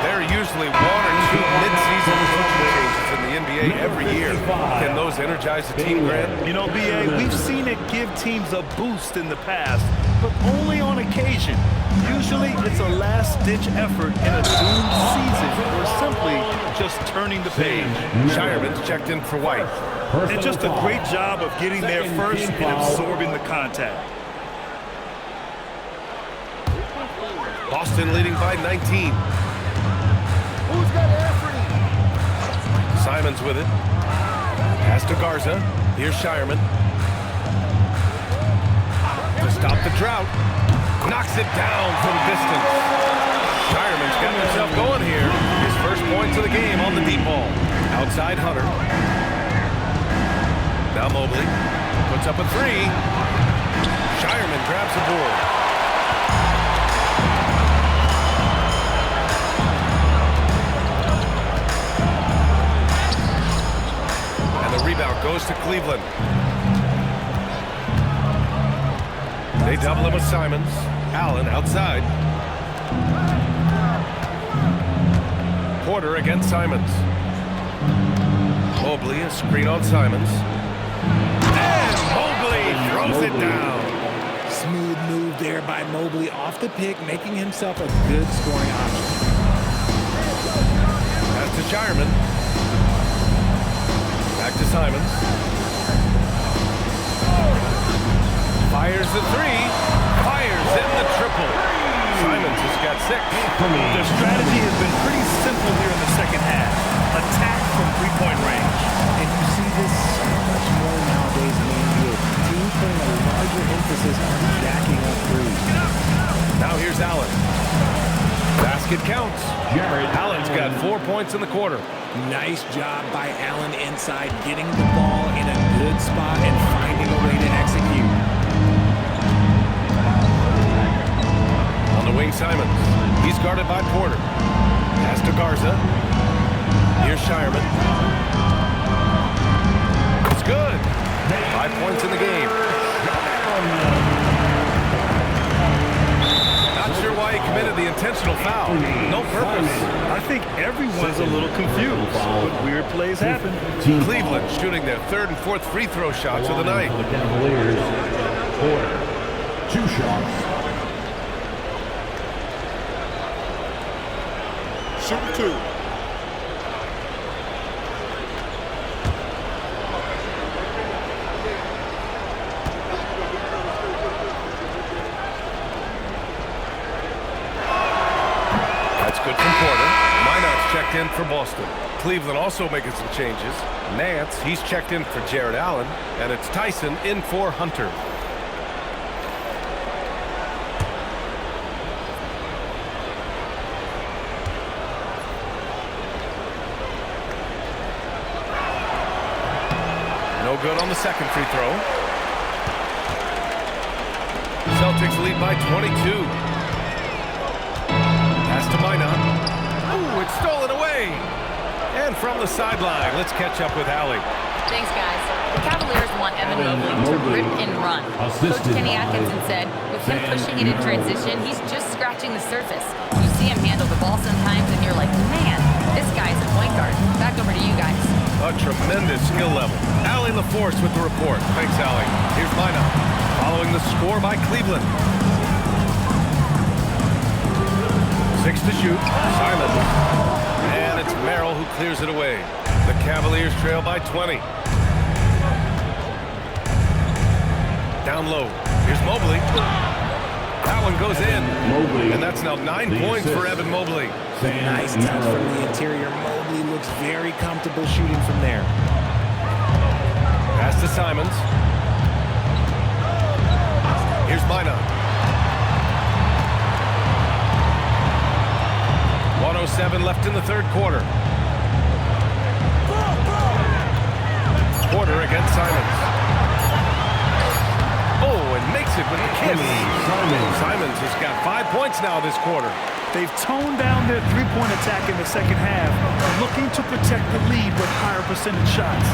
There are usually 1 or 2 mid-season coaching changes in the NBA every year. Can those energize the team, Grant? You know, B.A., we've seen it give teams a boost in the past, but only on occasion. Usually it's a last-ditch effort in a doomed season or simply just turning the page. Shireman's checked in for White. And just a great job of getting there first and absorbing the contact. Boston leading by 19. Who's got Anthony? Simons with it. Pass to Garza. Here's Shireman. To stop the drought. Knocks it down from distance. Shireman's got himself going here. His first points of the game on the deep ball. Outside Hunter. Now Mobley. Puts up a 3. Shireman grabs the board. Rebound goes to Cleveland. They double him with Simons. Allen outside. Porter against Simons. Mobley, a screen on Simons. And Mobley throws it down. Smooth move there by Mobley off the pick, making himself a good scoring option. Pass to Shireman. Back to Simons. Fires the 3. Fires in the triple. Simons has got 6. Their strategy has been pretty simple here in the second half. Attack from three-point range. And you see this so much more nowadays in the NBA. Teams putting a larger emphasis on jacking up threes. Now here's Allen. Basket it counts. Allen's got 4 points in the quarter. Nice job by Allen inside, getting the ball in a good spot and finding a way to execute. On the wing, Simons. He's guarded by Porter. Pass to Garza. Here's Shireman. It's good. 5 points in the game. Not sure why he committed the intentional foul. No purpose. I think everyone's a little confused, but weird plays happen. Cleveland shooting their third and fourth free throw shots of the night. For the Cavaliers, Porter, 2 shots. Shoot 2. That's good from Porter. Minot's checked in for Boston. Cleveland also making some changes. Nance, he's checked in for Jared Allen. And it's Tyson in for Hunter. No good on the second free throw. Celtics lead by 22. Pass to Minot. Ooh, it's stolen away. And from the sideline, let's catch up with Allie. Thanks, guys. The Cavaliers want Evan Mobley to rip and run. Coach Kenny Atkinson said, with him pushing it in transition, he's just scratching the surface. You see him handle the ball sometimes, and you're like, man, this guy's a point guard. Back over to you guys. A tremendous skill level. Allie LaForce with the report. Thanks, Allie. Here's Minot. Following the score by Cleveland. 6 to shoot. Simons. And it's Merrill who clears it away. The Cavaliers trail by 20. Down low. Here's Mobley. That one goes in. And that's now 9 points for Evan Mobley. Nice touch from the interior. Mobley looks very comfortable shooting from there. Pass to Simons. Here's Minot. 1:07 left in the third quarter. Porter against Simons. Oh, and makes it with a kiss. Simons has got 5 points now this quarter. They've toned down their three-point attack in the second half, looking to protect the lead with higher percentage shots.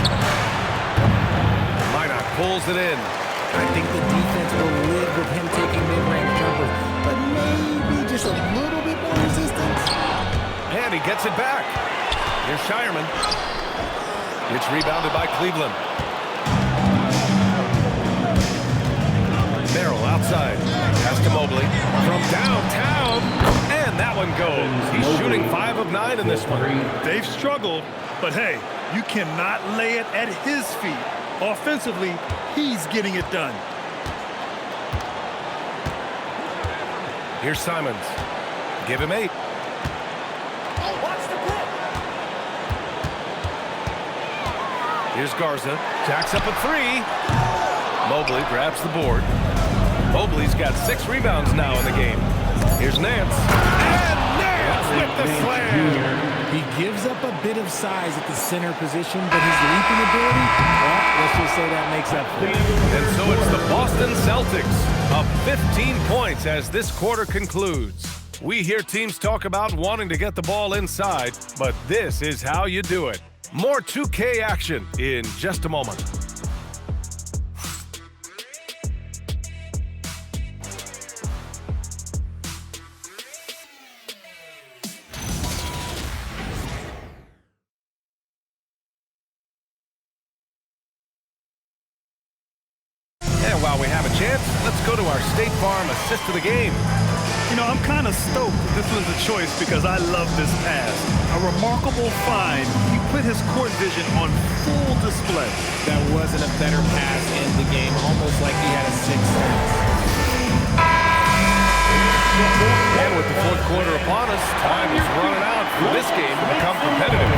Minot pulls it in. I think the defense will live with him taking mid-range jumpers, but maybe just a little bit more resistance. And he gets it back. Here's Shireman. It's rebounded by Cleveland. Merrill outside. Pass to Mobley. From downtown. And that one goes. He's shooting 5 of 9 in this one. They've struggled, but hey, you cannot lay it at his feet. Offensively, he's getting it done. Here's Simons. Give him 8. Here's Garza. Jacks up a 3. Mobley grabs the board. Mobley's got 6 rebounds now in the game. Here's Nance. And Nance with the slam. He gives up a bit of size at the center position, but his leaping ability, well, let's just say that makes up for it. And so it's the Boston Celtics up 15 points as this quarter concludes. We hear teams talk about wanting to get the ball inside, but this is how you do it. More 2K action in just a moment. And while we have a chance, let's go to our State Farm assist of the game. You know, I'm kind of stoked that this was a choice because I love this pass. A remarkable find. He put his court vision on full display. That wasn't a better pass in the game, almost like he had a 6th sense. And with the fourth quarter upon us, time is running out for this game to become competitive.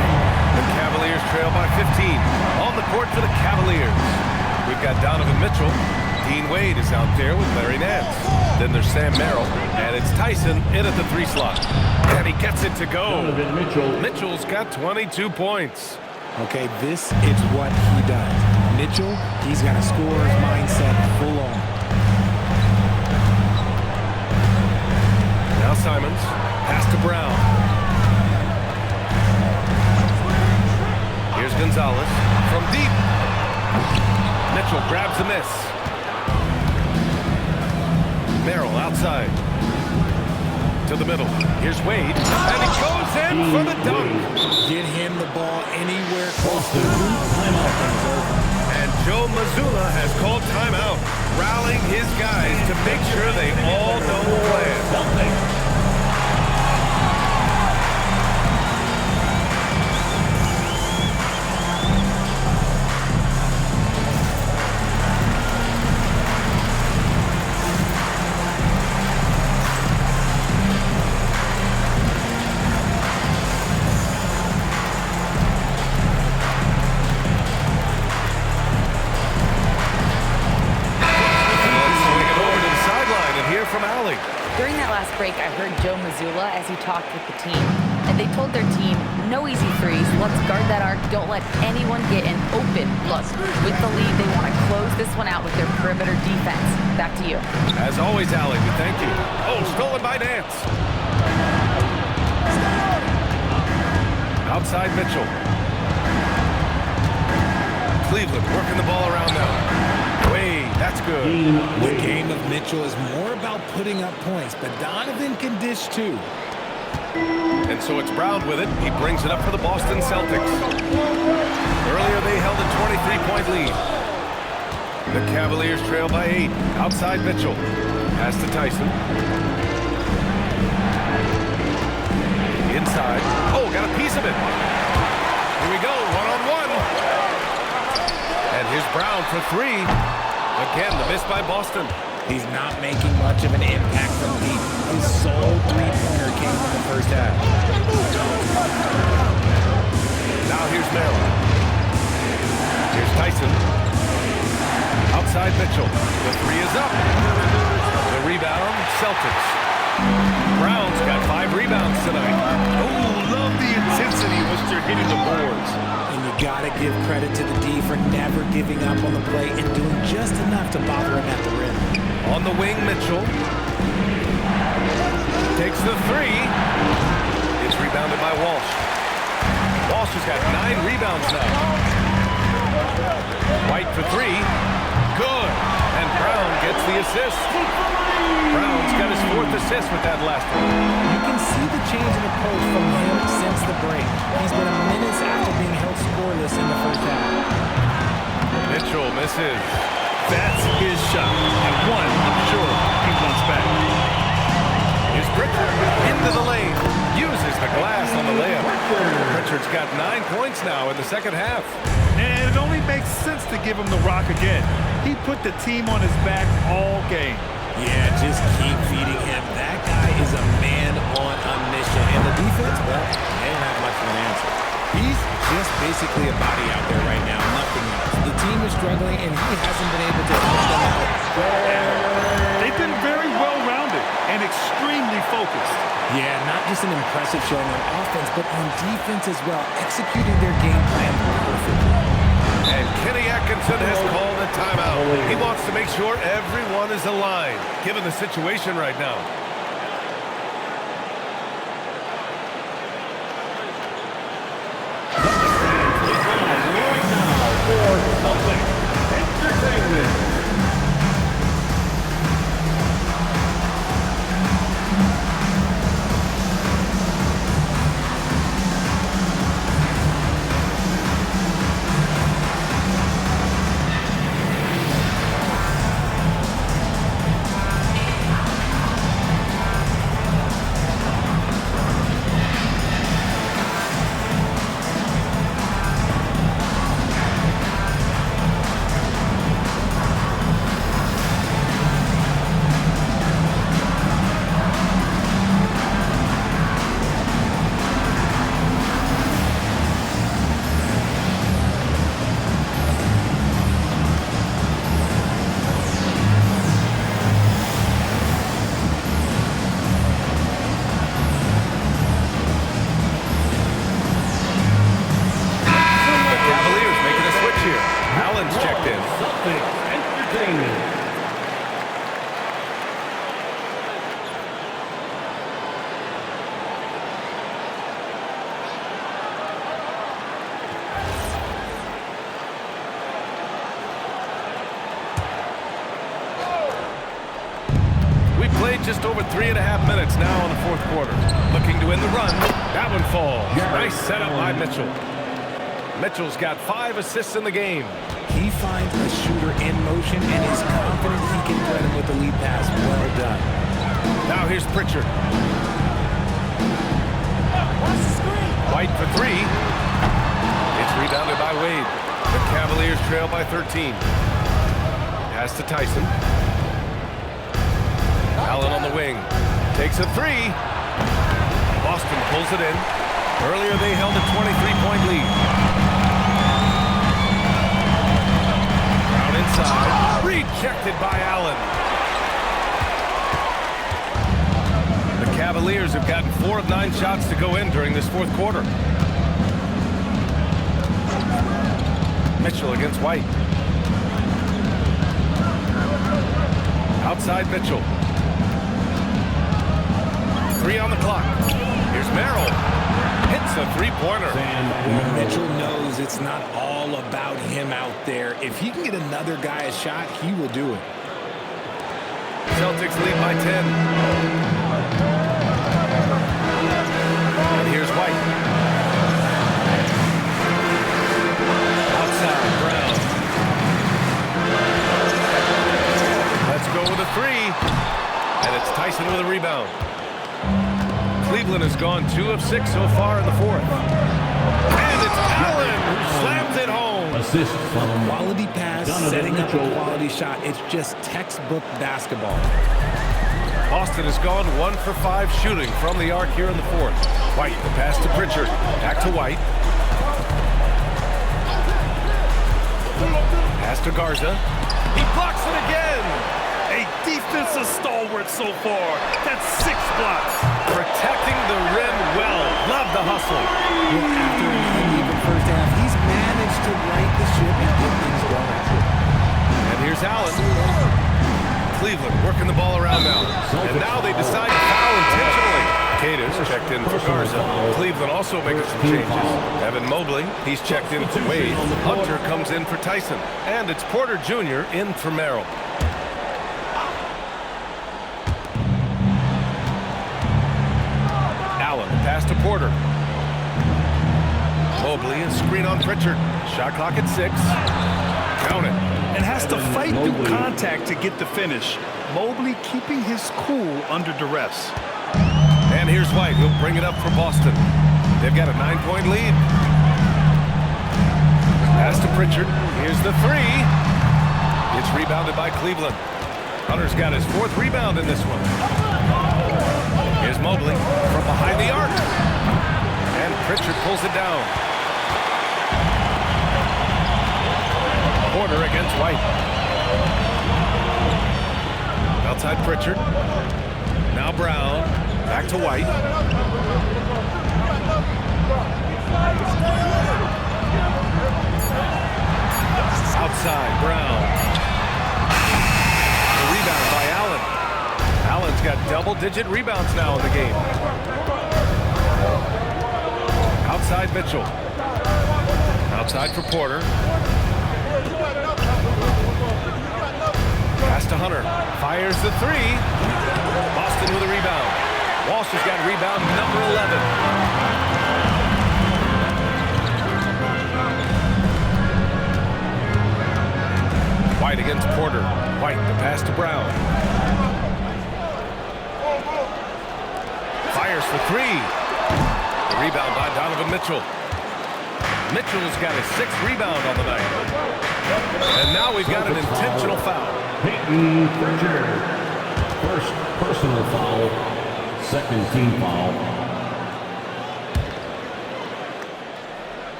The Cavaliers trail by 15. On the court for the Cavaliers, we've got Donovan Mitchell. Dean Wade is out there with Larry Nance. Then there's Sam Merrill. And it's Tyson in at the 3 slot. And he gets it to go. Donovan Mitchell. Mitchell's got 22 points. Okay, this is what he does. Mitchell, he's got a scorer's mindset full on. Now Simons, pass to Brown. Here's Gonzalez from deep. Mitchell grabs the miss. Merrill outside. To the middle. Here's Wade. And he goes in for the dunk. Get him the ball anywhere close to the hoop. And Joe Mazzulla has called timeout, rallying his guys to make sure they all know the plan. During that last break, I heard Joe Mazzulla as he talked with the team. And they told their team, no easy threes. Let's guard that arc. Don't let anyone get an open look. With the lead, they want to close this one out with their perimeter defense. Back to you. As always, Allie, we thank you. Oh, stolen by Nance. Outside Mitchell. Cleveland working the ball around now. Wade, that's good. The game of Mitchell is more about putting up points, but Donovan can dish too. And so it's Brown with it. He brings it up for the Boston Celtics. Earlier they held a 23-point lead. The Cavaliers trail by 8. Outside Mitchell. Pass to Tyson. Inside. Oh, got a piece of it. Here we go, one-on-one. And here's Brown for 3. Again, the miss by Boston. He's not making much of an impact from deep. His sole three-pointer came in the first half. Now here's Merrill. Here's Tyson. Outside Mitchell. The 3 is up. The rebound, Celtics. Brown's got 5 rebounds tonight. Oh, love the intensity once they're hitting the boards. And you gotta give credit to the D for never giving up on the play and doing just enough to bother him at the rim. On the wing, Mitchell. Takes the 3. It's rebounded by Walsh. Walsh has got 9 rebounds now. White for 3. Good. And Brown gets the assist. Brown's got his 4th assist with that last one. You can see the change in approach from him since the break. He's been minutes after being held scoreless in the first half. Mitchell misses. That's his shot. And one, I'm sure, he wants back. Here's Pritchard into the lane. Uses the glass on the layup. Pritchard's got 9 points now in the second half. And it only makes sense to give him the rock again. He put the team on his back all game. Yeah, just keep feeding him. That guy is a man on a mission. And the defense, well, they don't have much of an answer. He's just basically a body out there right now, nothing else. The team is struggling, and he hasn't been able to help them out. They've been very well-rounded and extremely focused. Yeah, not just an impressive showing on offense, but on defense as well, executing their game plan perfectly. And Kenny Atkinson has called a timeout. He wants to make sure everyone is aligned, given the situation right now. For Celtics Entertainment. just over 3.5 minutes now in the fourth quarter. Looking to win the run. That one falls. Nice setup by Mitchell. Mitchell's got 5 assists in the game. He finds a shooter in motion and is confident he can thread him with the lead pass. Well done. Now here's Pritchard. White for 3. It's rebounded by Wade. The Cavaliers trail by 13. Pass to Tyson. Allen on the wing. Takes a 3. Boston pulls it in. Earlier they held a 23-point lead. Brown inside. Rejected by Allen. The Cavaliers have gotten 4 of 9 shots to go in during this fourth quarter. Mitchell against White. Outside Mitchell. 3 on the clock. Here's Merrill. Hits a 3-pointer. Mitchell knows it's not all about him out there. If he can get another guy a shot, he will do it. Celtics lead by 10. And here's White. Outside, Brown. Let's go with a 3. And it's Tyson with a rebound. Cleveland has gone 2 of 6 so far in the fourth. And it's Allen who slams it home. Assist from Quality pass, setting up a quality shot. It's just textbook basketball. Boston has gone 1 for 5 shooting from the arc here in the fourth. White, the pass to Pritchard. Back to White. Pass to Garza. He blocks it again. A defensive stalwart so far. That's 6 blocks. Protecting the rim well. Love the hustle. After an uneven first half, he's managed to right the ship and get things going. And here's Allen. Cleveland working the ball around now. And now they decide to foul intentionally. Cadiz checked in for Garza. Cleveland also making some changes. Evan Mobley, he's checked in for Wade. Hunter comes in for Tyson. And it's Porter Jr. in for Merrill. Allen, pass to Porter. Mobley, a screen on Pritchard. Shot clock at 6. Count it. And has to fight through contact to get the finish. Mobley keeping his cool under duress. And here's White. He'll bring it up for Boston. They've got a 9-point lead. Pass to Pritchard. Here's the 3. It's rebounded by Cleveland. Hunter's got his 4th rebound in this one. Here's Mobley from behind the arc. And Pritchard pulls it down. Porter against White. Outside Pritchard. Now Brown. Back to White. Outside Brown. The rebound by Allen. Allen's got double-digit rebounds now in the game. Outside Mitchell. Outside for Porter. Pass to Hunter. Fires the 3. Boston with a rebound. Walsh has got rebound number 11. White against Porter. White, the pass to Brown. Fires for 3. The rebound by Donovan Mitchell. Mitchell's got his 6th rebound on the night. And now we've got an intentional foul. Peyton Pritchard. First personal foul. Second team foul.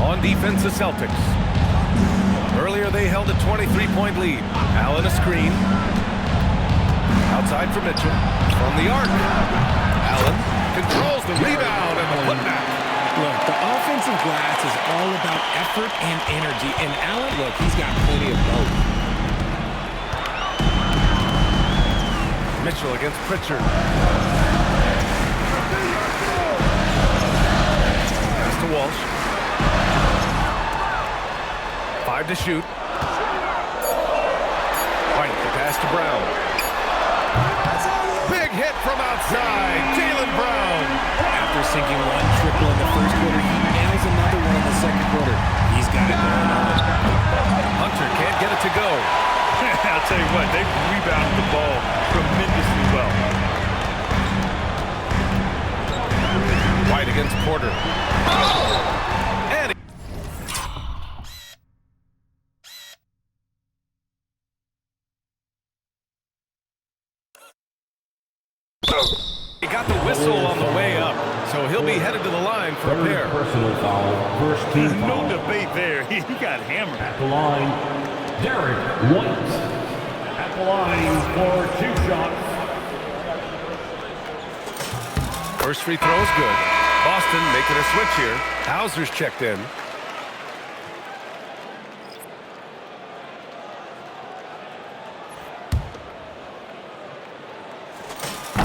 On defense, the Celtics. Earlier, they held a 23-point lead. Allen a screen. Outside for Mitchell. From the arc. Allen controls the rebound and the putback. Look, the offensive glass is all about effort and energy. And Allen, look, he's got plenty of both. Mitchell against Pritchard. Pass to Walsh. 5 to shoot. White, the pass to Brown. hit from outside. Jaylen Brown. After sinking one triple in the first quarter, he nails another one in the second quarter. He's got it going on. Hunter can't get it to go. I'll tell you what, they rebounded the ball tremendously well. White against Porter. And he got the whistle on the way up, so he'll be headed to the line for a pair. Personal foul. First team foul. No debate there. He got hammered. At the line, Derek White. At the line for 2 shots. First free throw is good. Boston making a switch here. Hauser's checked in.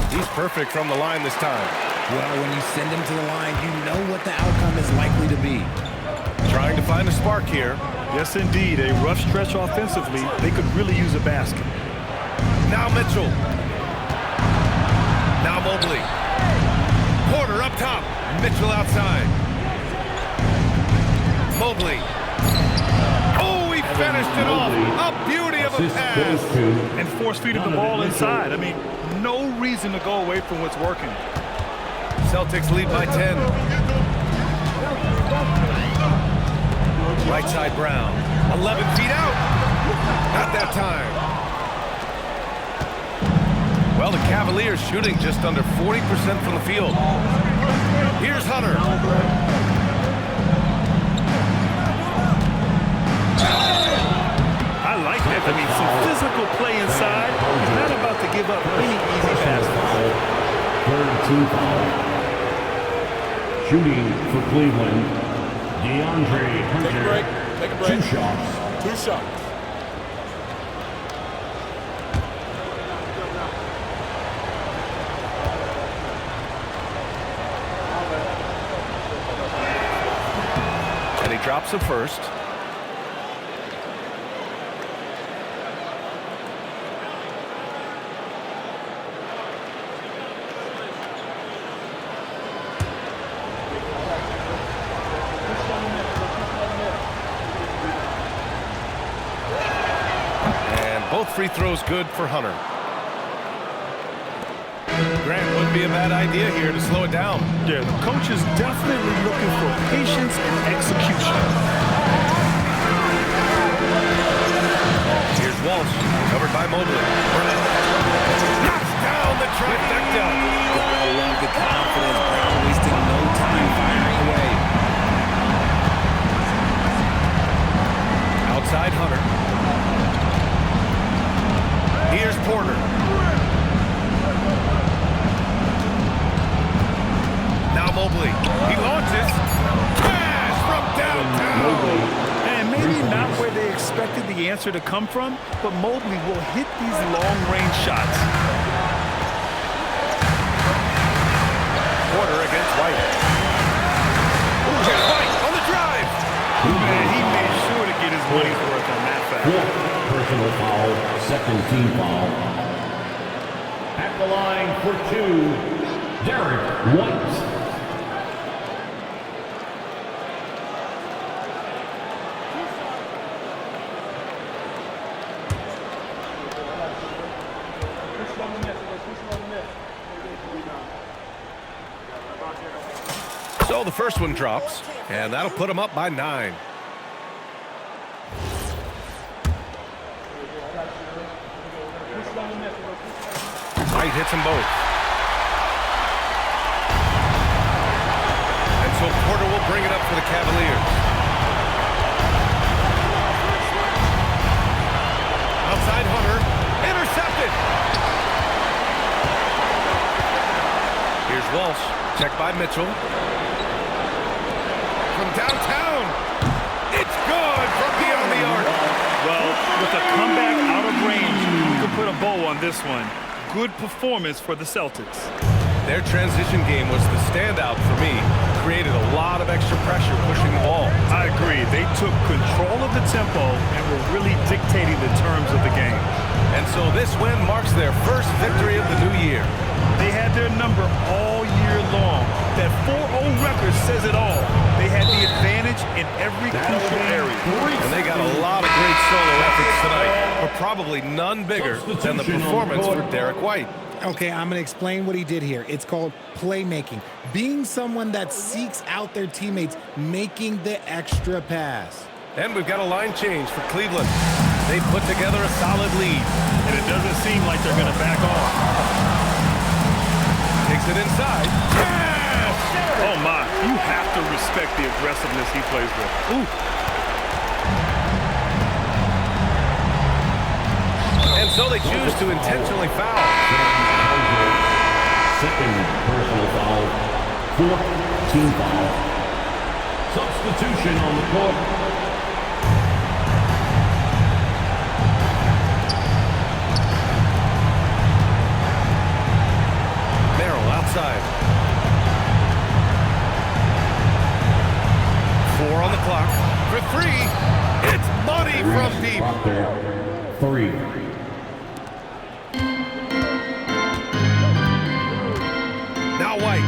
He's perfect from the line this time. Well, when you send him to the line, you know what the outcome is likely to be. Trying to find a spark here. Yes, indeed. A rough stretch offensively. They could really use a basket. Now Mitchell. Now Mobley. Porter up top. Mitchell outside. Mobley. Oh, he finished it off. A beauty of a pass. And force-feeding the ball inside. I mean, no reason to go away from what's working. Celtics lead by 10. Right side Brown. 11 feet out. Not that time. Well, the Cavaliers shooting just under 40% from the field. Here's Hunter. I like that. I mean, some physical play inside. He's not about to give up any easy passes. Third team foul. Shooting for Cleveland, DeAndre Hunter. Take a break. Take a break. 2 shots. 2 shots. And he drops the first. Both free throws good for Hunter. Grant wouldn't be a bad idea here to slow it down. Yeah, the coach is definitely looking for patience and execution. Here's Walsh, covered by Mobley. Knocks down the trifecta. I love the confidence. Brown wasting no time firing away. Outside Hunter. Here's Porter. Now Mobley. He launches. Cash from downtown. And maybe not where they expected the answer to come from, but Mobley will hit these long-range shots. Porter against White. Here's White on the drive. Man, he made sure to get his money's worth on that foul. Personal foul, second team foul. At the line for 2, Derek White. So the first one drops, and that'll put him up by 9. White hits them both. And so Porter will bring it up for the Cavaliers. Outside Hunter. Intercepted. Here's Walsh. Checked by Mitchell. From downtown. It's good from beyond the arc. Well, with a comeback out of range, you can put a bow on this one. Good performance for the Celtics. Their transition game was the standout for me. Created a lot of extra pressure pushing the ball. I agree. They took control of the tempo and were really dictating the terms of the game. And so this win marks their first victory of the new year. number all year long. That 4-0 record says it all. They had the advantage in every crucial area. And they got a lot of great solo efforts tonight, but probably none bigger than the performance for Derek White. Okay, I'm going to explain what he did here. It's called playmaking. Being someone that seeks out their teammates, making the extra pass. And we've got a line change for Cleveland. They put together a solid lead. And it doesn't seem like they're going to back off. Takes it inside. Yes! Oh, my. You have to respect the aggressiveness he plays with. Ooh. And so they choose to intentionally foul. Second personal foul. Fourth team foul. Substitution on the court. Merrill outside. 4 on the clock. For 3. It's money from deep. Proctor, 3. Now White.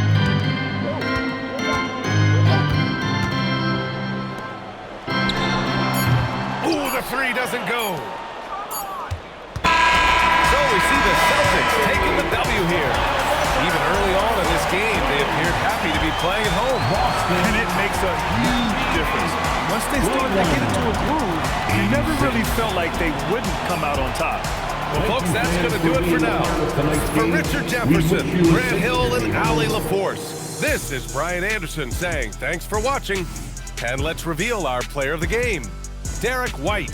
Ooh, the 3 doesn't go. So we see the Celtics taking the W here. Even early on in this game, they appeared happy to be playing at home. And it makes a huge difference. Once they start to get into a groove, you never really felt like they wouldn't come out on top. Well, folks, that's going to do it for now. For Richard Jefferson, Grant Hill, and Allie LaForce, this is Brian Anderson saying thanks for watching, and let's reveal our player of the game, Derek White.